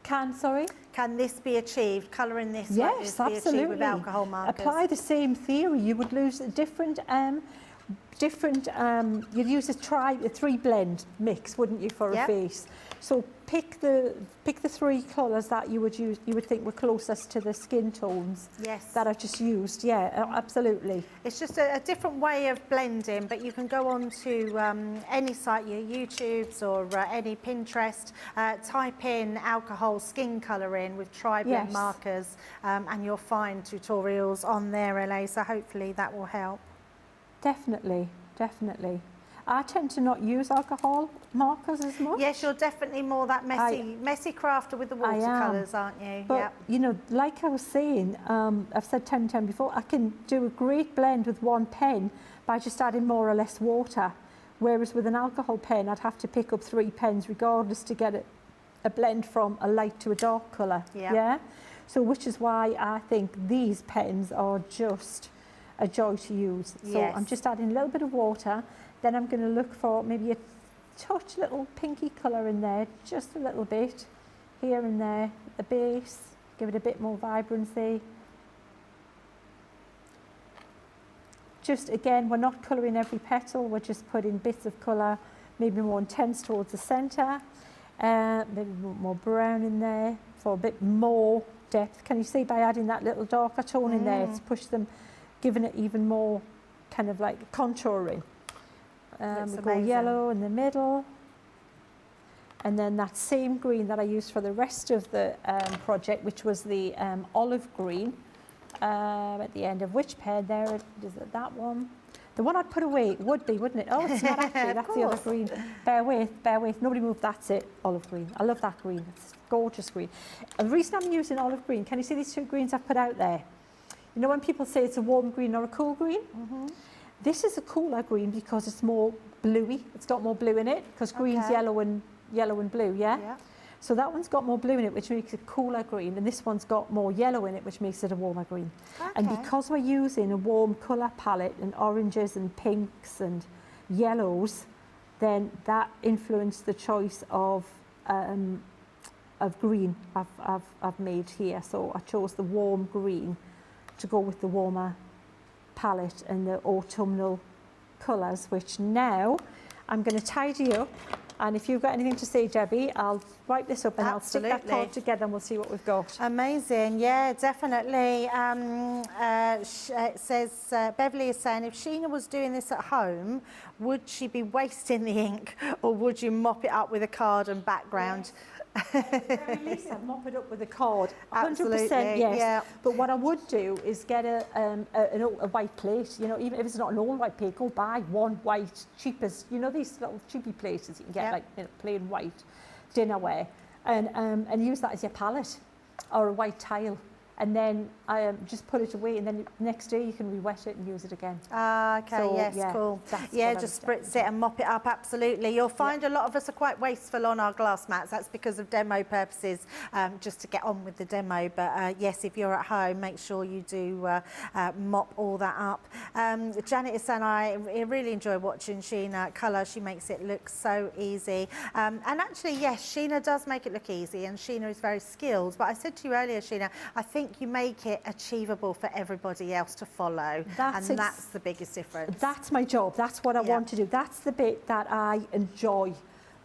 Can this be achieved, colouring this like this, yes, be absolutely. achieved with alcohol markers? Apply the same theory. You would use a different, you'd use a 3 blend mix, wouldn't you, for a face? So pick the 3 colours that you would use, you would think were closest to the skin tones that I've just used. Yeah, absolutely. It's just a different way of blending, but you can go on to any site, your YouTubes or any Pinterest, type in alcohol skin colouring with tri-blend markers, and you'll find tutorials on there, LA, so hopefully that will help. Definitely, definitely. I tend to not use alcohol markers as much. Yes, you're definitely more that messy crafter with the watercolours, aren't you? But, you know, like I was saying, I've said 10 times before, I can do a great blend with one pen by just adding more or less water. Whereas with an alcohol pen, I'd have to pick up 3 pens regardless to get a blend from a light to a dark colour. Yeah. So which is why I think these pens are just a joy to use. So I'm just adding a little bit of water. Then I'm going to look for maybe a touch little pinky colour in there, just a little bit, here and there, at the base, give it a bit more vibrancy. Just again, we're not colouring every petal, we're just putting bits of colour, maybe more intense towards the centre, maybe more brown in there for a bit more depth. Can you see by adding that little darker tone in there, it's pushed them, giving it even more kind of like contouring. We go yellow in the middle, and then that same green that I used for the rest of the project, which was the olive green, at the end of which pen there, is it that one? The one I'd put away would be, wouldn't it? Oh, it's not actually, that's the other green. Bear with, nobody move, that's it, olive green. I love that green, it's gorgeous green. And the reason I'm using olive green, can you see these 2 greens I've put out there? You know when people say it's a warm green or a cool green? This is a cooler green because it's more bluey. It's got more blue in it because green's yellow and blue, yeah? So that one's got more blue in it, which makes it cooler green, and this one's got more yellow in it, which makes it a warmer green. And because we're using a warm colour palette and oranges and pinks and yellows, then that influenced the choice of green I've made here. So I chose the warm green to go with the warmer palette and the autumnal colours, which now I'm going to tidy up And if you've got anything to say, Debbie, I'll wipe this up and I'll stick that Absolutely. card together and we'll see what we've got. Amazing, yeah, definitely. It says, Beverly is saying, if Sheena was doing this at home, would she be wasting the ink or would you mop it up with a card and background? Very least I'd mop it up with a card. 100% Absolutely, yes. yeah. But what I would do is get a white plate. You know, even if it's not an old white plate, go buy one white, cheapest. You know, these little cheapy plates you can get, Yeah. like, you know, plain white dinnerware, and use that as your palette or a white tile. And then just put it away, and then next day you can re-wet it and use it again. Ah, okay, So, yes, yeah, cool. that's Yeah, what I just would spritz it and mop it up, absolutely. You'll find a lot of us are quite wasteful on our glass mats. That's because of demo purposes, just to get on with the demo. But yes, if you're at home, make sure you do mop all that up. Janet is saying, I really enjoy watching Sheena colour. She makes it look so easy. And actually, yes, Sheena does make it look easy, and Sheena is very skilled. But I said to you earlier, Sheena, I think you make it achievable for everybody else to follow, That's and that's the biggest difference. That's my job. That's what I Yeah. want to do. That's the bit that I enjoy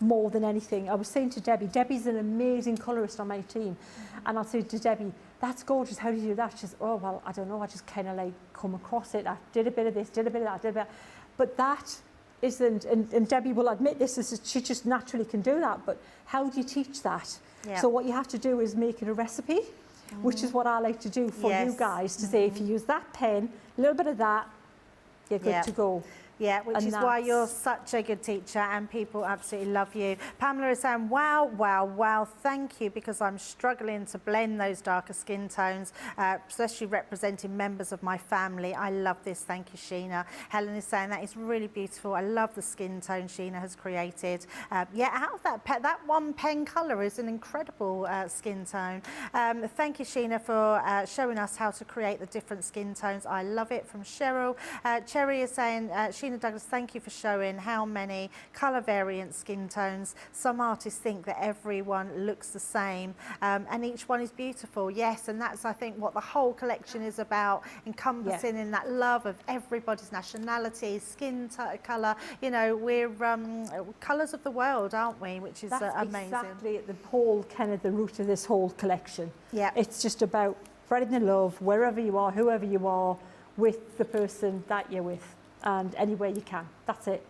more than anything. I was saying to Debbie, Debbie's an amazing colourist on my team. And I'll say to Debbie, that's gorgeous, how do you do that? She says, oh, well, I don't know, I just kind of like come across it. I did a bit of this, did a bit of that, did a bit. But that isn't, and Debbie will admit this, is she just naturally can do that. But how do you teach that? Yeah. So what you have to do is make it a recipe, which is what I like to do for you Yes. guys, to say, if you use that pen, a little bit of that, you're good Yeah. to go. Yeah, which And is why you're that's- such a good teacher and people absolutely love you. Pamela is saying, wow, wow, wow, thank you, because I'm struggling to blend those darker skin tones, especially representing members of my family. I love this, thank you, Sheena. Helen is saying that is really beautiful. I love the skin tone Sheena has created. Yeah, out of that one pen colour is an incredible skin tone. Thank you, Sheena, for showing us how to create the different skin tones. I love it. From Cheryl. Cherry is saying, Sheena Douglass, thank you for showing how many colour variant skin tones. Some artists think that everyone looks the same, and each one is beautiful. Yes, and that's, I think, what the whole collection is about, encompassing in that love of everybody's nationality, skin colour. You know, we're colours of the world, aren't we? Which is That's amazing. exactly at the whole, kind of the root of this whole collection. Yeah. It's just about spreading the love wherever you are, whoever you are, with the person that you're with, and anywhere you can. That's it,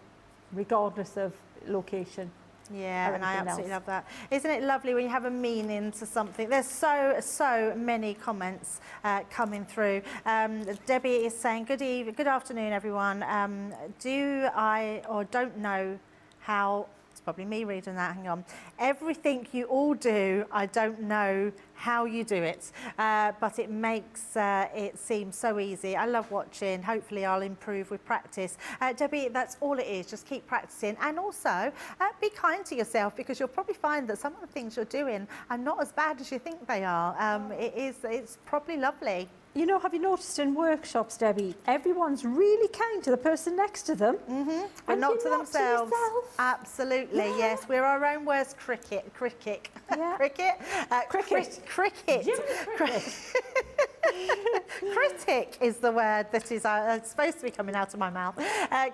regardless of location. Yeah, or and I anything absolutely else. love that. Isn't it lovely when you have a meaning to something? There's so many comments coming through. Debbie is saying, good afternoon, everyone. Do I or don't know how, it's probably me reading that, hang on. Everything you all do, I don't know how you do it, but it makes it seem so easy. I love watching. Hopefully I'll improve with practice. Debbie, that's all it is. Just keep practicing, and also be kind to yourself, because you'll probably find that some of the things you're doing are not as bad as you think they are. It's probably lovely. You know, have you noticed in workshops, Debbie, everyone's really kind to the person next to them, But and not you're to themselves. yourself. Absolutely, Yeah. yes. We're our own worst cricket. Yeah. Cricket? Cricket. Cricket. Jimmy Cricket. Critic is the word that is supposed to be coming out of my mouth.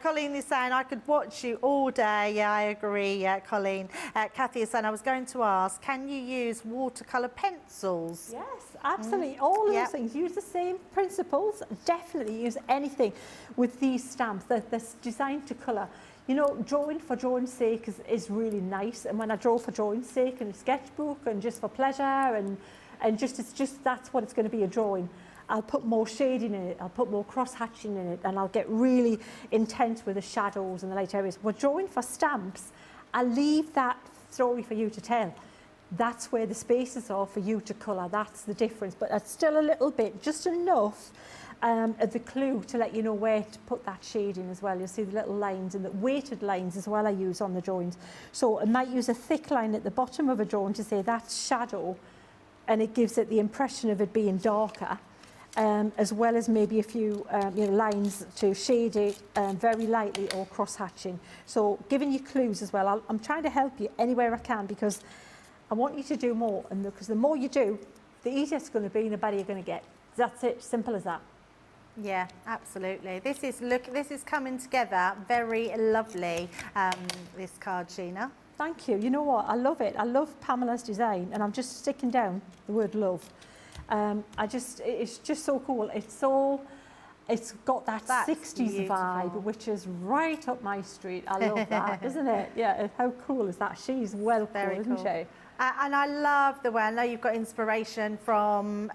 Colleen is saying, I could watch you all day. Yeah, I agree, Colleen. Kathy is saying, I was going to ask, can you use watercolour pencils? Yes, absolutely. All of Yep. those things. Use the same principles. Definitely use anything with these stamps that's designed to colour. You know, drawing for drawing's sake is really nice. And when I draw for drawing's sake in a sketchbook and just for pleasure and just it's just that's what it's going to be, a drawing. I'll put more shading in it, I'll put more cross-hatching in it, and I'll get really intense with the shadows and the light areas. We're drawing for stamps. I'll leave that story for you to tell. That's where the spaces are for you to colour. That's the difference. But that's still a little bit, just enough of the clue to let you know where to put that shading as well. You'll see the little lines and the weighted lines as well I use on the drawings. So I might use a thick line at the bottom of a drawing to say that's shadow, and it gives it the impression of it being darker, as well as maybe a few lines to shade it very lightly, or cross-hatching. So giving you clues as well. I'm trying to help you anywhere I can, because I want you to do more, and because the more you do, the easier it's going to be and the better you're going to get. That's it, simple as that. Yeah, absolutely. This is coming together very lovely, this card, Sheena. Thank you. You know what? I love it. I love Pamela's design, and I'm just sticking down the word love. It's just so cool. It's got that 60s beautiful. vibe, which is right up my street. I love that, isn't it? Yeah, how cool is that? She's well cool, isn't she? And I love the way, I know you've got inspiration from,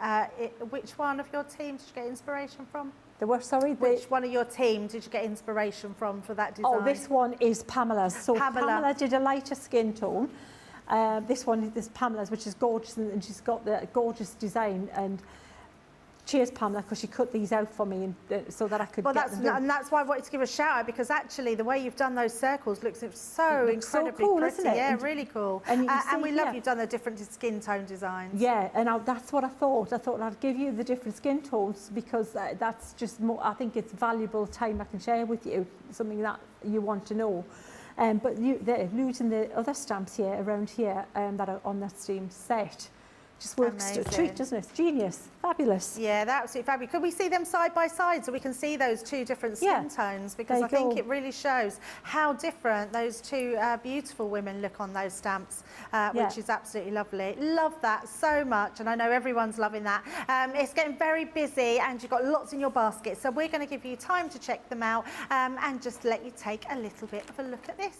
which one of your teams did you get inspiration from? Which one of your team did you get inspiration from for that design? Oh, this one is Pamela's. So Pamela did a lighter skin tone. This one is Pamela's, which is gorgeous, and she's got the gorgeous design. And cheers, Pamela, because she cut these out for me so that I could get them done. And that's why I wanted to give a shout out, because actually the way you've done those circles looks so incredibly cool, pretty. isn't it? Yeah, really cool. And we love you've done the different skin tone designs. Yeah, and that's what I thought. I thought I'd give you the different skin tones because that's just more, I think it's valuable time I can share with you, something that you want to know. But they're using the other stamps here, around here, that are on that same set. Just works to a treat, doesn't it? It's genius, fabulous. Yeah, they're absolutely fabulous. Could we see them side by side so we can see those two different skin tones? Because I think it really shows how different those two beautiful women look on those stamps, which is absolutely lovely. Love that so much, and I know everyone's loving that. It's getting very busy, and you've got lots in your basket, so we're going to give you time to check them out and just let you take a little bit of a look at this.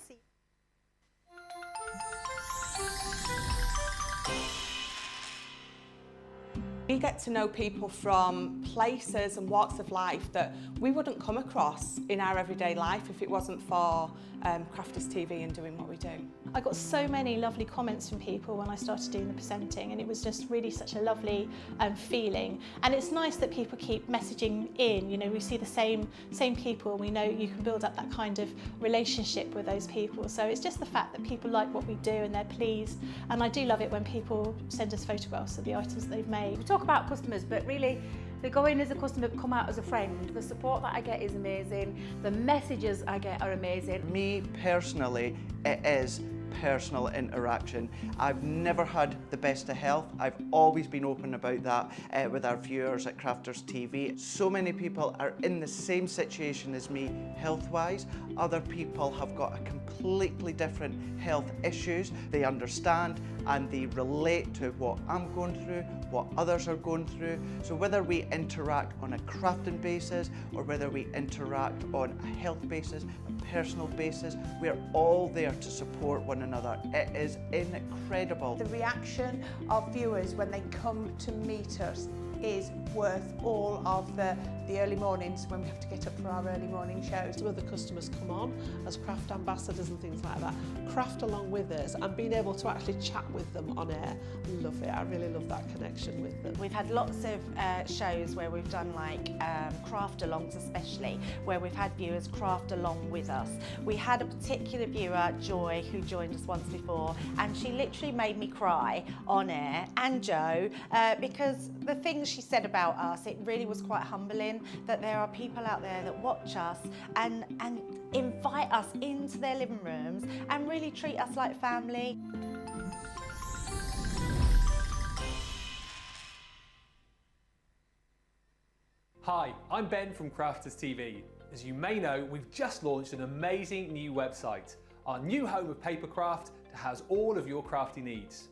We get to know people from places and walks of life that we wouldn't come across in our everyday life if it wasn't for Crafters TV and doing what we do. I got so many lovely comments from people when I started doing the presenting, and it was just really such a lovely feeling. And it's nice that people keep messaging in. You know, we see the same people, and we know you can build up that kind of relationship with those people. So it's just the fact that people like what we do and they're pleased. And I do love it when people send us photographs of the items that they've made. We talk about customers, but really they go in as a customer, come out as a friend. The support that I get is amazing. The messages I get are amazing. Me personally, it is personal interaction. I've never had the best of health. I've always been open about that with our viewers at Crafters TV. So many people are in the same situation as me health-wise. Other people have got a completely different health issues. They understand and they relate to what I'm going through, what others are going through. So whether we interact on a crafting basis or whether we interact on a health basis, a personal basis, we're all there to support one another. It is incredible. The reaction of viewers when they come to meet us is worth all of the early mornings when we have to get up for our early morning shows. Some other customers come on as craft ambassadors and things like that, craft along with us, and being able to actually chat with them on air. I love it. I really love that connection with them. We've had lots of shows where we've done like craft alongs, especially where we've had viewers craft along with us. We had a particular viewer, Joy, who joined us once before, and she literally made me cry on air, and Joe, because the things she said about us, it really was quite humbling that there are people out there that watch us and invite us into their living rooms and really treat us like family. Hi, I'm Ben from Crafters TV. As you may know, we've just launched an amazing new website, our new home of papercraft to house all of your crafty needs.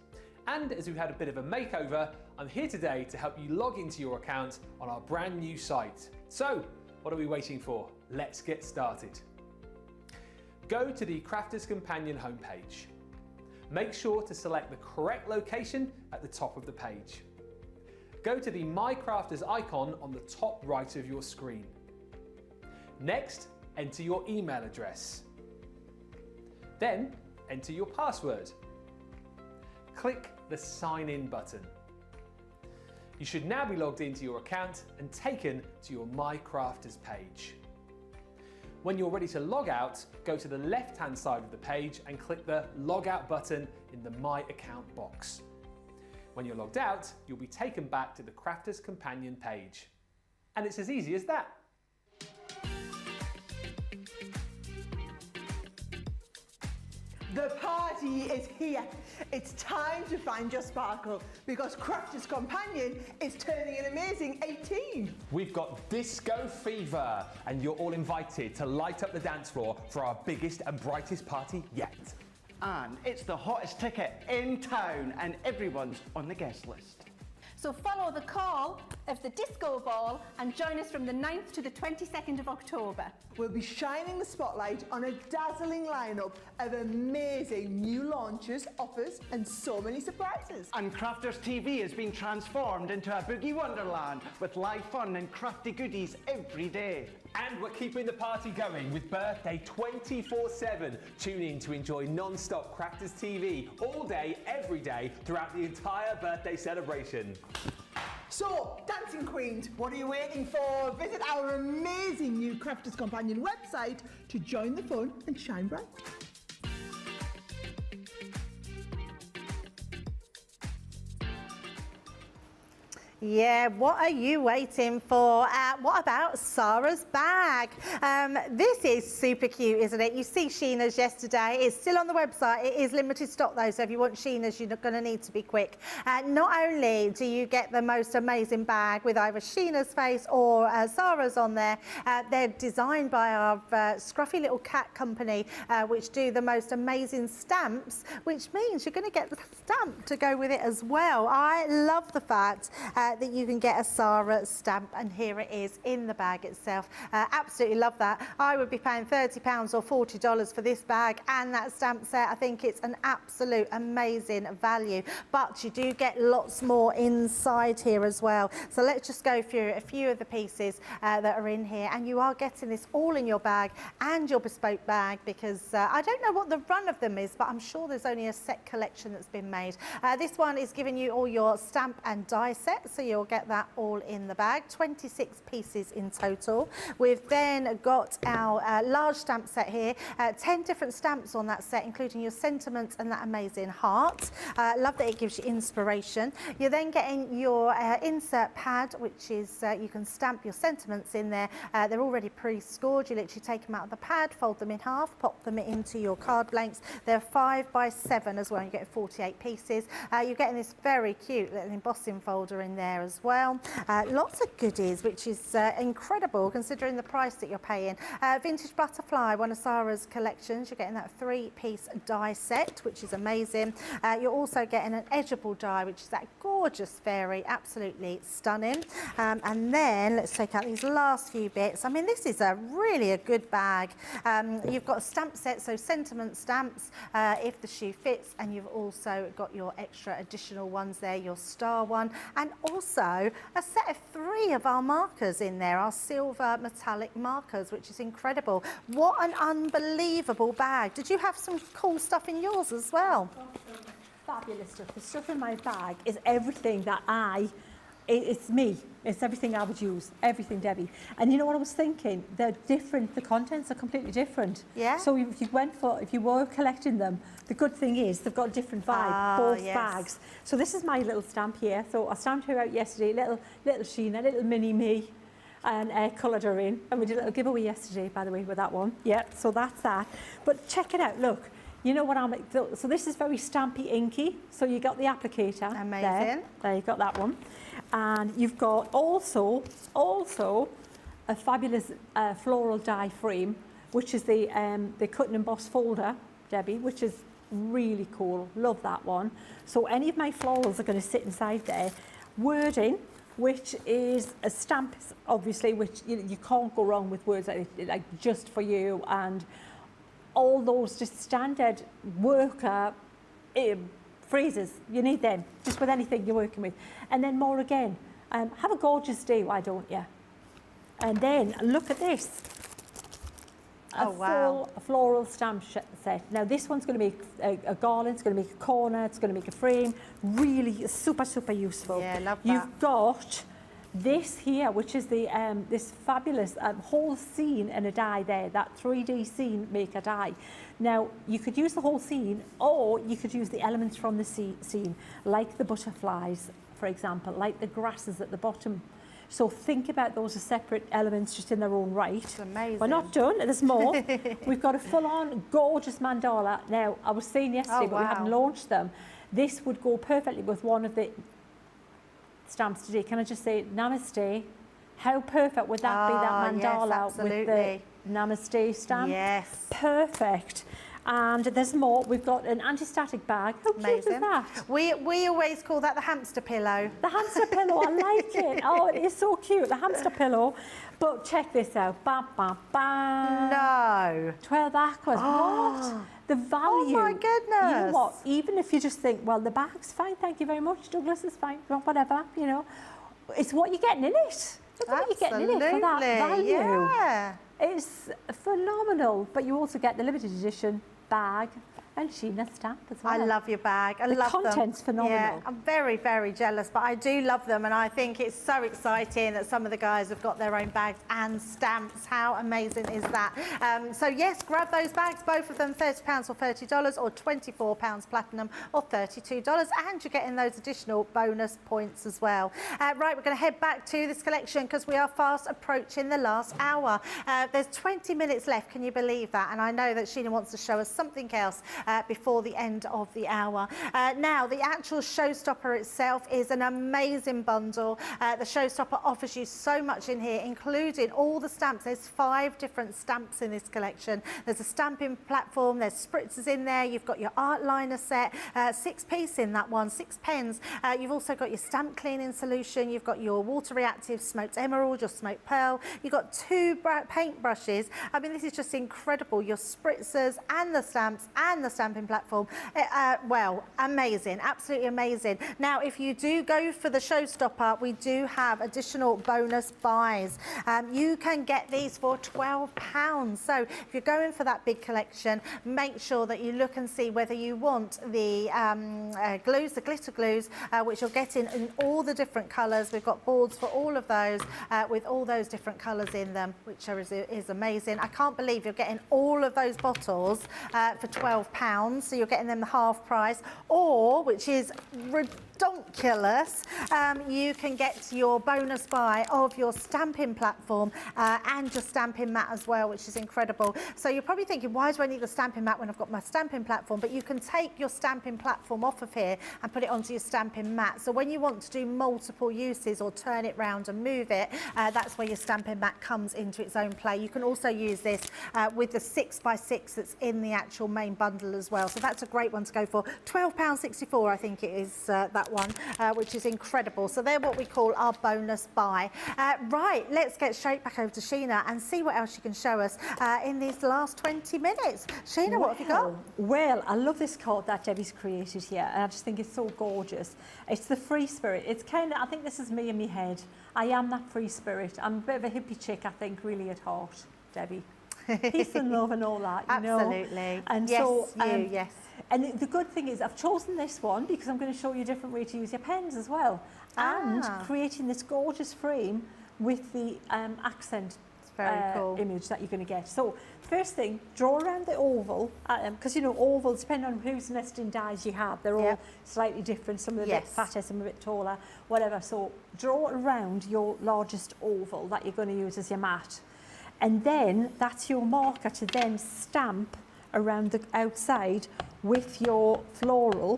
And as we've had a bit of a makeover, I'm here today to help you log into your account on our brand new site. So, what are we waiting for? Let's get started. Go to the Crafters Companion homepage. Make sure to select the correct location at the top of the page. Go to the My Crafters icon on the top right of your screen. Next, enter your email address. Then, enter your password. Click the Sign In button. You should now be logged into your account and taken to your My Crafters page. When you're ready to log out, go to the left-hand side of the page and click the Log Out button in the My Account box. When you're logged out, you'll be taken back to the Crafters Companion page. And it's as easy as that. The party is here. It's time to find your sparkle because Crafters Companion is turning an amazing 18. We've got disco fever and you're all invited to light up the dance floor for our biggest and brightest party yet. And it's the hottest ticket in town, and everyone's on the guest list. So follow the call of the disco ball and join us from the 9th to the 22nd of October. We'll be shining the spotlight on a dazzling lineup of amazing new launches, offers, and so many surprises. And Crafters TV has been transformed into a boogie wonderland with live fun and crafty goodies every day. And we're keeping the party going with Birthday 24/7. Tune in to enjoy non-stop Crafters TV all day, every day, throughout the entire birthday celebration. So, Dancing Queens, what are you waiting for? Visit our amazing new Crafters Companion website to join the fun and shine bright. Yeah, what are you waiting for? What about Sara's bag? This is super cute, isn't it? You see Sheena's yesterday. It's still on the website. It is limited stock though, so if you want Sheena's, you're going to need to be quick. Not only do you get the most amazing bag with either Sheena's face or Sara's on there, they're designed by our scruffy little cat company, which do the most amazing stamps, which means you're going to get the stamp to go with it as well. I love the fact that you can get a Sara stamp, and here it is in the bag itself. Absolutely love that. I would be paying £30 or $40 for this bag and that stamp set. I think it's an absolute amazing value, but you do get lots more inside here as well. So let's just go through a few of the pieces that are in here, and you are getting this all in your bag and your bespoke bag, because I don't know what the run of them is, but I'm sure there's only a set collection that's been made. This one is giving you all your stamp and die sets, so you'll get that all in the bag. 26 pieces in total. We've then got our large stamp set here. 10 different stamps on that set, including your sentiments and that amazing heart. Love that it gives you inspiration. You're then getting your insert pad, which is you can stamp your sentiments in there. They're already pre-scored. You literally take them out of the pad, fold them in half, pop them into your card blanks. They're 5 by 7 as well. You get 48 pieces. You're getting this very cute little embossing folder in there as well. Lots of goodies, which is incredible considering the price that you're paying. Vintage Butterfly, one of Sara's collections. You're getting that 3-piece die set, which is amazing. You're also getting an edgeable die, which is that gorgeous fairy, absolutely stunning. And then let's take out these last few bits. I mean, this is really a good bag. You've got a stamp set, so sentiment stamps, if the shoe fits, and you've also got your extra additional ones there, your star one, and also a set of 3 of our markers in there, our silver metallic markers, which is incredible. What an unbelievable bag. Did you have some cool stuff in yours as well? Fabulous stuff. The stuff in my bag is everything that it's me. It's everything I would use. Everything, Debbie. And you know what I was thinking? They're different. The contents are completely different. Yeah. So if you were collecting them, the good thing is they've got a different vibe, both bags. So this is my little stamp here. So I stamped her out yesterday, little Sheena, little mini me, and coloured her in. And we did a little giveaway yesterday, by the way, with that one. Yeah, so that's that. But check it out, look. You know what so this is very stampy, inky. So you got the applicator. Amazing. There you got that one. And you've got also a fabulous floral die frame, which is the cut and emboss folder, Debbie, which is really cool. Love that one. So any of my florals are going to sit inside there. Wording, which is a stamp, obviously, which you can't go wrong with words like just for you, and all those just standard worker phrases. You need them just with anything you're working with. And then more again, have a gorgeous day, why don't you? And then look at this. Oh, wow. Full floral stamp set. Now this one's going to make a garland, it's going to make a corner, it's going to make a frame. Really super, super useful. Yeah, love that. You've got this here, which is the this fabulous whole scene in a die there, that 3D scene maker die. Now, you could use the whole scene, or you could use the elements from the scene, like the butterflies, for example, like the grasses at the bottom. So think about those as separate elements just in their own right. It's amazing. We're not done, there's more. We've got a full-on gorgeous mandala. Now, I was saying yesterday, but we hadn't launched them. This would go perfectly with one of the stamps today. Can I just say namaste? How perfect would that be, that mandala yes, with the namaste stamp? Yes. Perfect. And there's more. We've got an anti-static bag. How cute is that? We always call that the hamster pillow. The hamster pillow, I like it. Oh, it is so cute, the hamster pillow. But check this out. Bam, bam, bam. No. 12 aquas. What? The value. Oh my goodness. You know what? Even if you just think, well, the bag's fine, thank you very much. Douglas is fine. Well, whatever, you know. It's what you're getting in it. Look what you're getting in it for that value. Yeah. It's phenomenal. But you also get the limited edition bag and Sheena stamp as well. I love your bag. I love them. The content's phenomenal. Yeah, I'm very, very jealous, but I do love them, and I think it's so exciting that some of the guys have got their own bags and stamps. How amazing is that? So yes, grab those bags, both of them, £30 or $30, or £24 platinum or $32, and you're getting those additional bonus points as well. Right, we're going to head back to this collection because we are fast approaching the last hour. There's 20 minutes left, can you believe that? And I know that Sheena wants to show us something else before the end of the hour. Now, the actual showstopper itself is an amazing bundle. The showstopper offers you so much in here, including all the stamps. There's 5 different stamps in this collection. There's a stamping platform, there's spritzers in there, you've got your art liner set, 6-piece in that one, 6 pens. You've also got your stamp cleaning solution, you've got your water reactive smoked emerald, your smoked pearl, you've got 2 paint brushes. I mean, this is just incredible. Your spritzers and the stamps and the stamping platform. Well, amazing, absolutely amazing. Now, if you do go for the showstopper, we do have additional bonus buys. You can get these for £12. So if you're going for that big collection, make sure that you look and see whether you want the glues, the glitter glues, which you'll get in all the different colours. We've got boards for all of those with all those different colours in them, which is amazing. I can't believe you're getting all of those bottles for £12, so you're getting them the half price, or, which is redonkulous, you can get your bonus buy of your stamping platform and your stamping mat as well, which is incredible. So you're probably thinking, why do I need the stamping mat when I've got my stamping platform? But you can take your stamping platform off of here and put it onto your stamping mat. So when you want to do multiple uses or turn it round and move it, that's where your stamping mat comes into its own play. You can also use this with the 6x6 that's in the actual main bundle as well. So that's a great one to go for. £12.64, I think it is, that one, which is incredible. So they're what we call our bonus buy. Right, let's get straight back over to Sheena and see what else she can show us in these last 20 minutes. Sheena, what have you got? Well, I love this card that Debbie's created here, and I just think it's so gorgeous. It's the free spirit. It's kind of, I think this is me in my head. I am that free spirit. I'm a bit of a hippie chick, I think, really at heart, Debbie. Peace and love and all that, you know. Absolutely. And yes, so, yes. And the good thing is I've chosen this one because I'm going to show you a different way to use your pens as well. And creating this gorgeous frame with the accent cool. image that you're going to get. So first thing, draw around the oval, because you know ovals, depending on whose nesting dies you have, they're all slightly different. Some are a bit fatter, some are a bit taller, whatever. So draw around your largest oval that you're going to use as your mat. And then that's your marker to then stamp around the outside with your floral.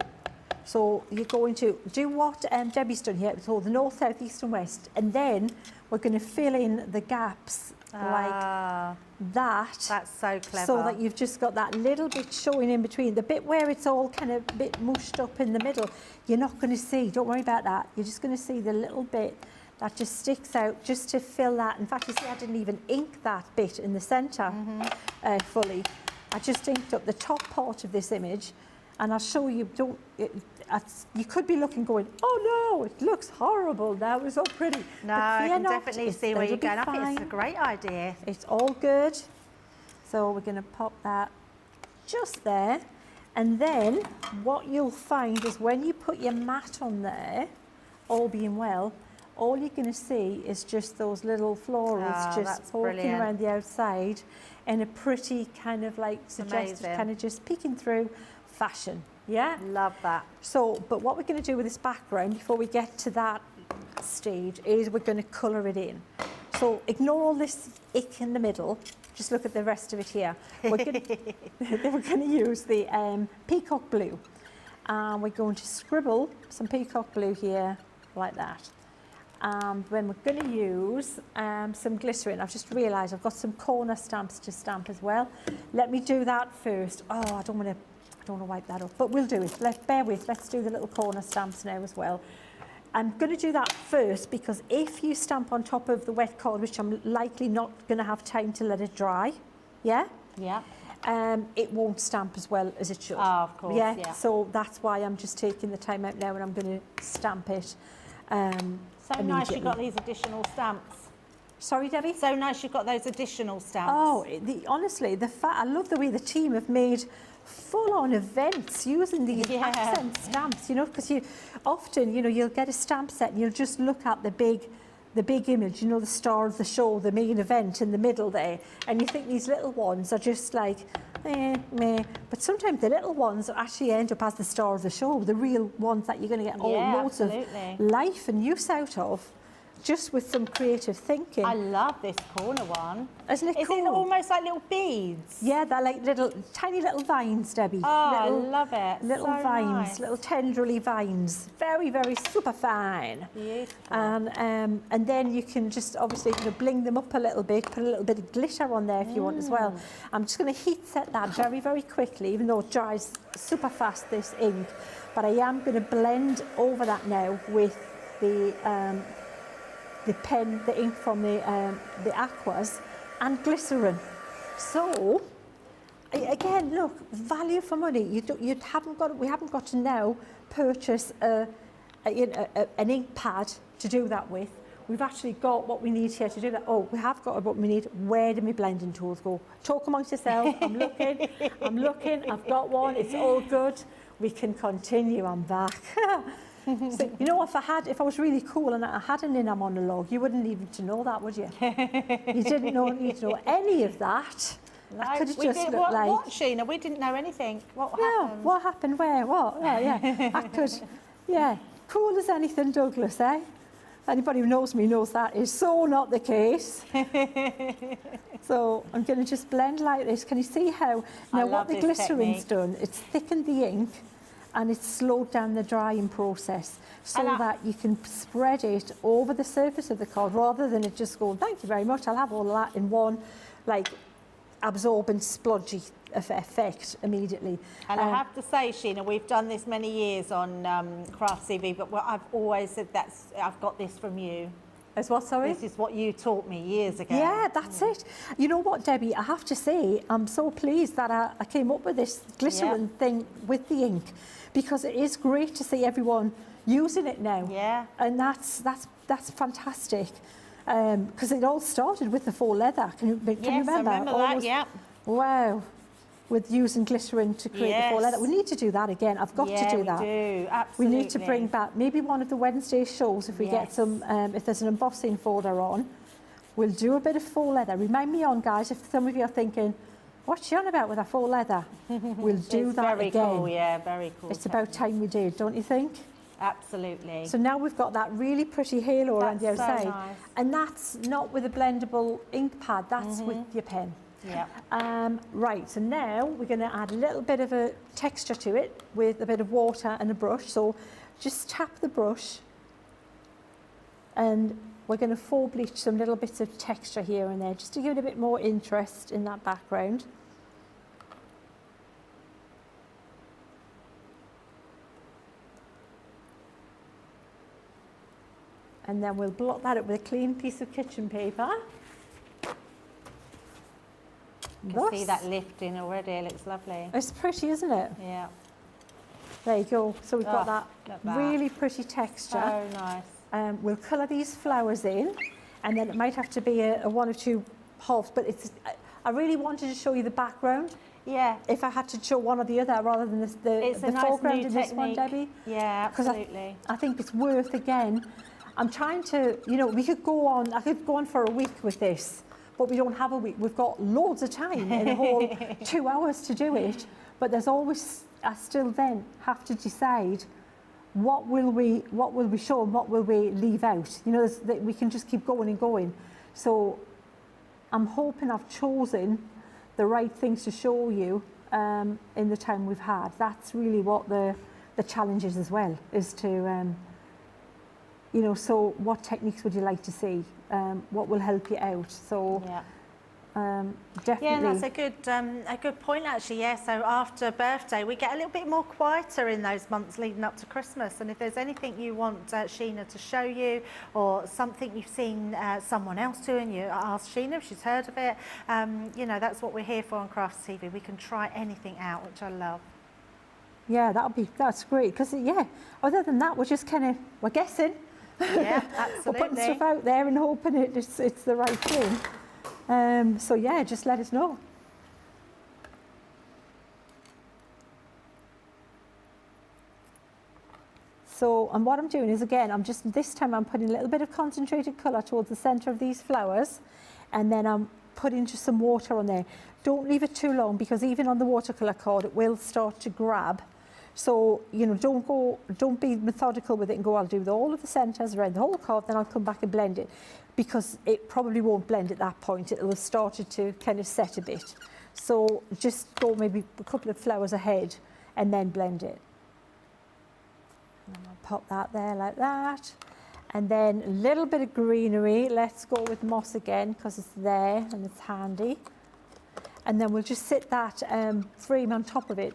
So you're going to do what Debbie's done here, so the north, south, east and west, and then we're going to fill in the gaps like that. That's so clever. So that you've just got that little bit showing in between. The bit where it's all kind of a bit mushed up in the middle, you're not going to see, don't worry about that. You're just going to see the little bit that just sticks out just to fill that. In fact, you see I didn't even ink that bit in the centre fully. I just inked up the top part of this image, and I'll show you. You could be looking going, oh no, it looks horrible now, it's so pretty. No, I can definitely see where you're going. I think it's a great idea. It's all good. So we're going to pop that just there. And then what you'll find is when you put your mat on there, all being well, all you're going to see is just those little florals just poking around the outside in a pretty kind of like suggestive, kind of just peeking through fashion. Yeah? Love that. So, but what we're going to do with this background before we get to that stage is we're going to colour it in. So ignore all this ick in the middle. Just look at the rest of it here. We're going to use the peacock blue. And we're going to scribble some peacock blue here like that. and then we're going to use some glycerin. I've just realised I've got some corner stamps to stamp as well. Let me do that first. Oh, I don't want to wipe that off, but we'll do it. Bear with, let's do the little corner stamps now as well. I'm going to do that first because if you stamp on top of the wet card, which I'm likely not going to have time to let it dry, yeah? Yeah. It won't stamp as well as it should. Oh, of course, yeah. So that's why I'm just taking the time out now and I'm going to stamp it So nice you've got these additional stamps. Sorry, Debbie? So nice you've got those additional stamps. Oh, honestly, I love the way the team have made full-on events using these accent stamps, you know, because you often, you know, you'll get a stamp set and you'll just look at the big image, you know, the star of the show, the main event in the middle there, and you think these little ones are just like, meh. But sometimes the little ones actually end up as the star of the show, the real ones that you're going to get loads of life and use out of, just with some creative thinking. I love this corner one. Isn't it cool? Is it almost like little beads? Yeah, they're like tiny little vines, Debbie. Oh, I love it. Little so vines, nice. little tendrily vines. Very, very super fine. Beautiful. And then you can just obviously bling them up a little bit, put a little bit of glitter on there if you want as well. I'm just going to heat set that very, very quickly, even though it dries super fast, this ink. But I am going to blend over that now with the pen, the ink from the aquas and glycerin. So again, look, value for money. We haven't got to now purchase an ink pad to do that with. We've actually got what we need here to do that. Oh, we have got what we need. Where do my blending tools go? Talk amongst yourselves. I'm looking. I've got one. It's all good. We can continue. I'm back. So, you know, if I was really cool and I had an inner monologue, you wouldn't need to know that, would you? You didn't need to know any of that. No, I could have just looked like... What, Sheena? We didn't know anything. What happened? What happened where? What? Yeah. I could... Yeah. Cool as anything, Douglas, eh? Anybody who knows me knows that is so not the case. So I'm going to just blend like this. Can you see how... Now, what the glycerin's done, it's thickened the ink, and it's slowed down the drying process so that you can spread it over the surface of the card rather than it just going, thank you very much, I'll have all of that in one, like, absorbent, splodgy effect immediately. And I have to say, Sheena, we've done this many years on Craft CV, but I've always said I've got this from you. As what, sorry? This is what you taught me years ago. Yeah, that's it. You know what, Debbie, I have to say, I'm so pleased that I came up with this glycerin thing with the ink, because it is great to see everyone using it now. Yeah. And that's fantastic. Because it all started with the faux leather. Can you remember? Yes, I remember that, yeah. Wow. With using glycerin to create the faux leather. We need to do that again. I've got to do that. We do, absolutely. We need to bring back maybe one of the Wednesday shows if we get some, if there's an embossing folder on, we'll do a bit of faux leather. Remind me on, guys, if some of you are thinking, what's she on about with a faux leather? We'll do that very again. Cool, yeah, very cool. It's about time we did, don't you think? Absolutely. So now we've got that really pretty halo around the outside. So nice. And that's not with a blendable ink pad, that's with your pen. Yeah. Right, so now we're going to add a little bit of a texture to it with a bit of water and a brush. So just tap the brush and we're going to faux bleach some little bits of texture here and there just to give it a bit more interest in that background. And then we'll blot that up with a clean piece of kitchen paper. You can see that lifting already, it looks lovely. It's pretty, isn't it? Yeah. There you go. So we've got that really pretty texture. So nice. We'll colour these flowers in, and then it might have to be a one or two halves, but I really wanted to show you the background. Yeah. If I had to show one or the other rather than the foreground in this one, Debbie. Yeah, absolutely. I think it's worth, again, I'm trying to, you know, I could go on for a week with this, but we don't have a week. We've got loads of time in a whole 2 hours to do it, but there's always, I still then have to decide what will we show and what will we leave out. You know, that we can just keep going and going. So I'm hoping I've chosen the right things to show you in the time we've had. That's really what the challenge is as well, is to You know, so what techniques would you like to see? What will help you out? So definitely. Yeah, that's a good point actually. Yeah, so after birthday we get a little bit more quieter in those months leading up to Christmas, and if there's anything you want Sheena to show you, or something you've seen someone else do and you ask Sheena if she's heard of it, you know, that's what we're here for on Crafts TV. We can try anything out, which I love. Yeah, that's great, because yeah, other than that, we're guessing. Yeah, absolutely. We're putting stuff out there and hoping it's the right thing. So yeah, just let us know. So, and what I'm doing is, again, this time I'm putting a little bit of concentrated colour towards the centre of these flowers, and then I'm putting just some water on there. Don't leave it too long, because even on the watercolour card it will start to grab. So, you know, don't be methodical with it and go, I'll do all of the centres around the whole card, then I'll come back and blend it, because it probably won't blend at that point. It'll have started to kind of set a bit. So just go maybe a couple of flowers ahead and then blend it. And I'll pop that there like that. And then a little bit of greenery. Let's go with moss again, because it's there and it's handy. And then we'll just sit that frame on top of it,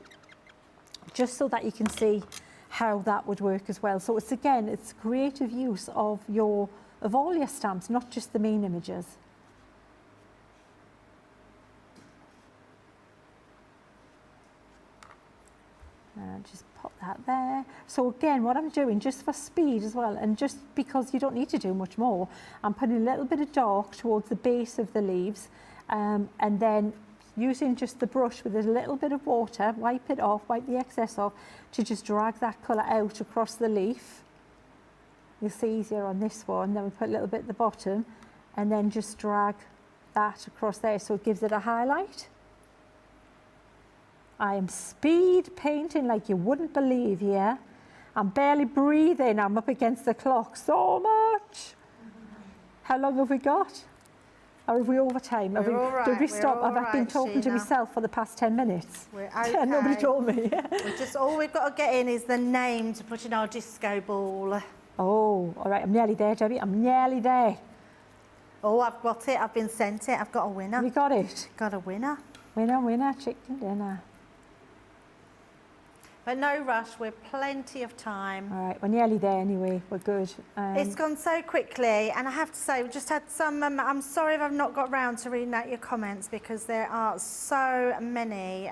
just so that you can see how that would work as well. So it's creative use of all your stamps, not just the main images. Just pop that there. So again, what I'm doing, just for speed as well, and just because you don't need to do much more, I'm putting a little bit of dark towards the base of the leaves, and then using just the brush with a little bit of water, wipe it off, wipe the excess off, to just drag that colour out across the leaf. You'll see easier on this one. Then we put a little bit at the bottom, and then just drag that across there, so it gives it a highlight. I am speed painting like you wouldn't believe here. I'm barely breathing. I'm up against the clock so much. How long have we got? Or have we over time? Did we stop? Have I been talking to myself for the past 10 minutes? We're okay. Nobody told me. All we've got to get in is the name to put in our disco ball. Oh, all right. I'm nearly there, Debbie. I'm nearly there. Oh, I've got it. I've been sent it. I've got a winner. You got it? Got a winner. Winner, chicken dinner. But no rush, we're plenty of time. All right, we're nearly there anyway, we're good. It's gone so quickly, and I have to say, we've just had some, I'm sorry if I've not got round to reading out your comments, because there are so many.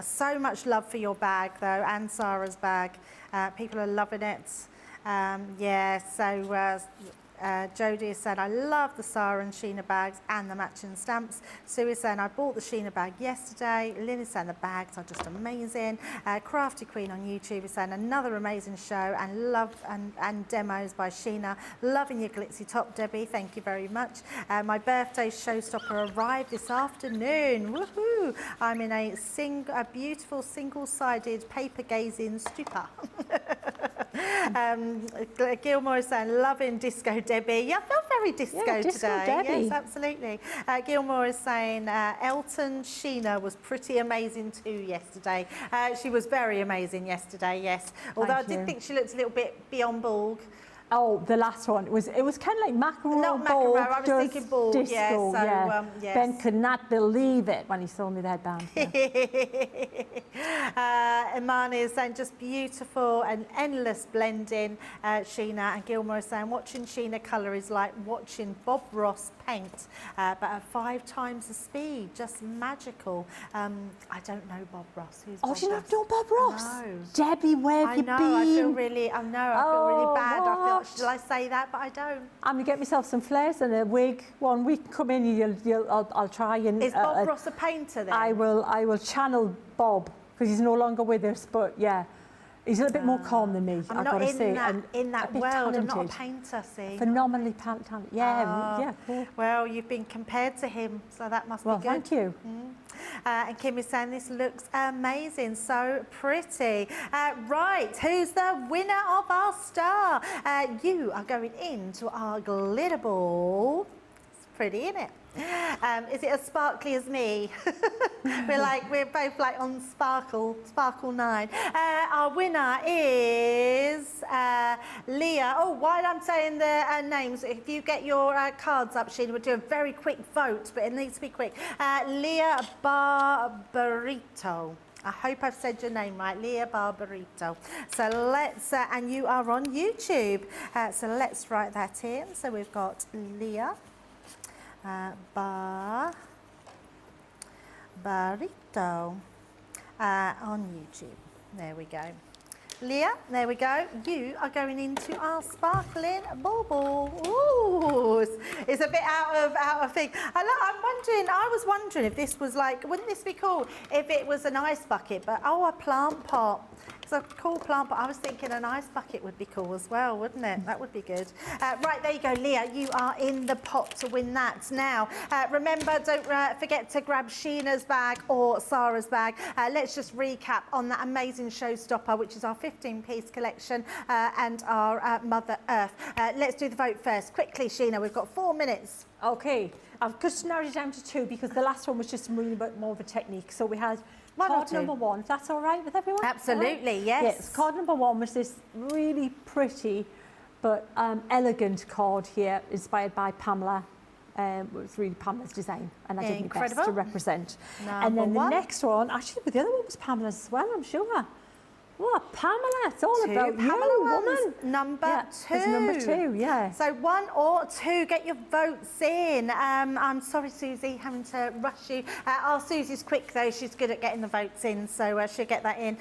So much love for your bag though, and Sara's bag. People are loving it. Yeah, so Jodie is saying, I love the Sara and Sheena bags and the matching stamps. Sue is saying, I bought the Sheena bag yesterday. Lynn is saying the bags are just amazing. Crafty Queen on YouTube is saying, another amazing show and love and demos by Sheena. Loving your glitzy top, Debbie. Thank you very much. My birthday showstopper arrived this afternoon. Woohoo! I'm in a beautiful single-sided paper gazing stupor. Gilmore is saying, loving disco Debbie. Yeah, I felt very disco today. Debbie. Yes, absolutely. Gilmore is saying, Elton Sheena was pretty amazing too yesterday. She was very amazing yesterday, yes. Although I did think she looked a little bit beyond bald. Oh, the last one, it was kind of like mackerel. Not mackerel, I was thinking bald, disco, yeah, so, yeah. Yes. Ben could not believe it when he saw me the headband. Yeah. Imani is saying, just beautiful and endless blending, Sheena. And Gilmore is saying, watching Sheena colour is like watching Bob Ross paint, but at 5 times the speed, just magical. I don't know Bob Ross. Who's do you not know Bob Ross? No. Debbie, where have you been? I feel really bad. I feel, shall I say that? But I don't. I'm going to get myself some flares and a wig. 1 week, come in, I'll try and... Is Bob Ross a painter then? I will channel Bob, because he's no longer with us, but yeah. He's a little bit more calm than me, I've got to say. In that world, I'm not a painter, see. Phenomenally talented. Yeah, cool. Well, you've been compared to him, so that must be good. Thank you. And Kim is saying, this looks amazing, so pretty. Right, who's the winner of our star? You are going into our glitter ball. It's pretty, isn't it? Is it as sparkly as me? we're both like on Sparkle 9. Our winner is Leah. Oh, while I'm saying the names, if you get your cards up, Sheena, we'll do a very quick vote, but it needs to be quick. Leah Barbarito. I hope I've said your name right, Leah Barbarito. So let's, and you are on YouTube. So let's write that in. So we've got Leah Barbarito on YouTube. There we go. Leah, there we go. You are going into our sparkling bauble. Ooh, it's a bit out of thing. I was wondering if this was like, wouldn't this be cool if it was an ice bucket? But a plant pot. It's a cool plant, but I was thinking an ice bucket would be cool as well, wouldn't it? That would be good. Right, there you go, Leah. You are in the pot to win that. Now, remember, don't forget to grab Sheena's bag or Sara's bag. Let's just recap on that amazing showstopper, which is our 15-piece collection and our Mother Earth. Let's do the vote first. Quickly, Sheena, we've got 4 minutes. Okay, I've just narrowed it down to 2 because the last one was just really bit more of a technique. So we had card number 1, if that's all right with everyone? Absolutely, right? yes. Card number 1 was this really pretty but elegant card here, inspired by Pamela. It was really Pamela's design, and I did my best to represent. And then the next one, actually, the other one was Pamela's as well, I'm sure. Oh, Pamela, it's all about you, woman. Number 2. It's number 2, yeah. So 1 or 2, get your votes in. I'm sorry, Susie, having to rush you. Susie's quick, though. She's good at getting the votes in, so she'll get that in.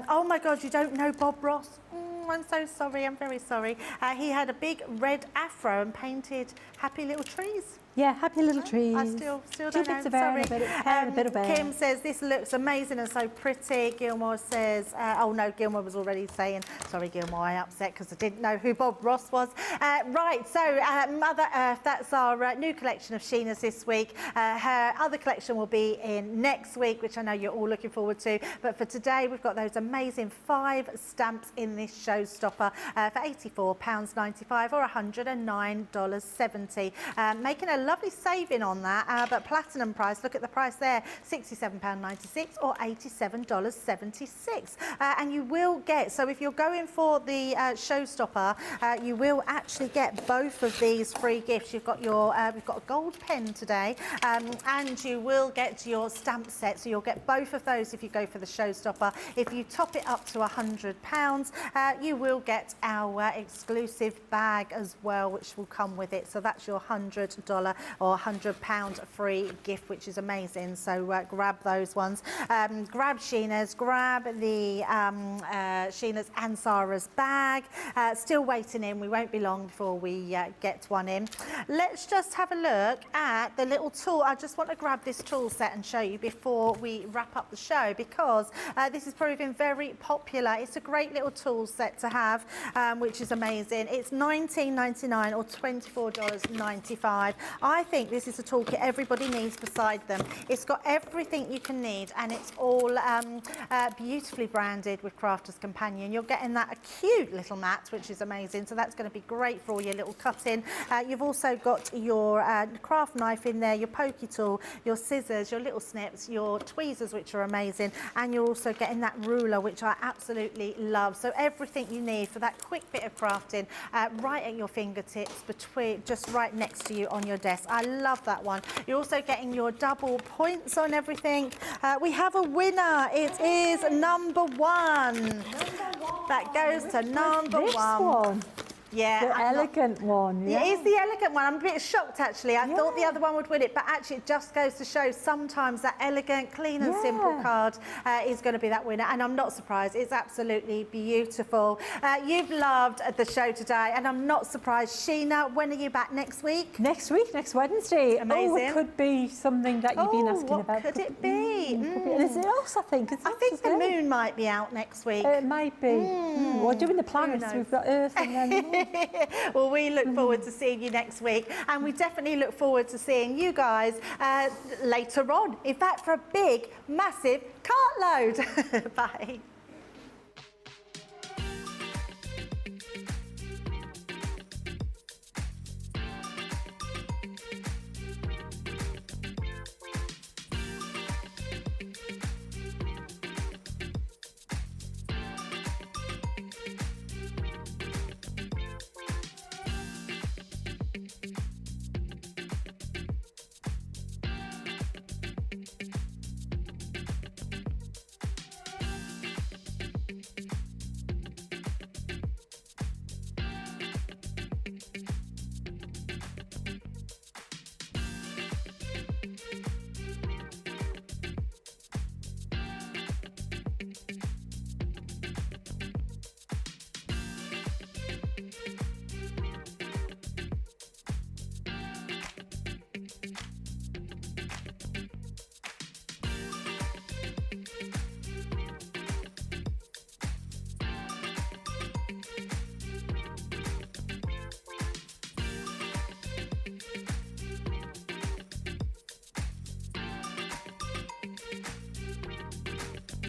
Oh, my God, you don't know Bob Ross? I'm so sorry. I'm very sorry. He had a big red afro and painted happy little trees. Yeah, happy little trees. I still don't know. Sorry. Kim says, this looks amazing and so pretty. Gilmore says, oh no, Gilmore was already saying, sorry Gilmore, I upset because I didn't know who Bob Ross was. Right, so Mother Earth, that's our new collection of Sheena's this week. Her other collection will be in next week, which I know you're all looking forward to. But for today, we've got those amazing 5 stamps in this showstopper for £84.95 or $109.70. Making a lovely saving on that, but platinum price, look at the price there, £67.96 or $87.76. And you will get, so if you're going for the showstopper, you will actually get both of these free gifts. You've got your, we've got a gold pen today, and you will get your stamp set, so you'll get both of those if you go for the showstopper. If you top it up to £100, you will get our exclusive bag as well, which will come with it. So that's your $100 or £100 free gift, which is amazing. So grab those ones. Grab Sheena's, grab the Sheena's and Sara's bag. Still waiting in. We won't be long before we get one in. Let's just have a look at the little tool. I just want to grab this tool set and show you before we wrap up the show, because this is proving very popular. It's a great little tool set to have, which is amazing. It's $19.99 or $24.95. I think this is a toolkit everybody needs beside them. It's got everything you can need, and it's all beautifully branded with Crafter's Companion. You're getting that cute little mat, which is amazing. So that's going to be great for all your little cutting. You've also got your craft knife in there, your pokey tool, your scissors, your little snips, your tweezers, which are amazing, and you're also getting that ruler, which I absolutely love. So everything you need for that quick bit of crafting right at your fingertips, between just right next to you on your desk. I love that one. You're also getting your double points on everything. We have a winner. It is number 1. That goes to number 1. Yeah, the elegant one. Yeah. It is the elegant one. I'm a bit shocked, actually. I thought the other one would win it, but actually it just goes to show sometimes that elegant, clean and simple card is going to be that winner, and I'm not surprised. It's absolutely beautiful. You've loved the show today, and I'm not surprised. Sheena, when are you back next week? Next week, next Wednesday. Amazing. Oh, it could be something that you've been asking about. What could it be? Is it else, I think? I think the moon might be out next week. It might be. We're doing the planets. We've got Earth and then... Well, we look forward to seeing you next week, and we definitely look forward to seeing you guys later on. In fact, for a big, massive cartload. Bye.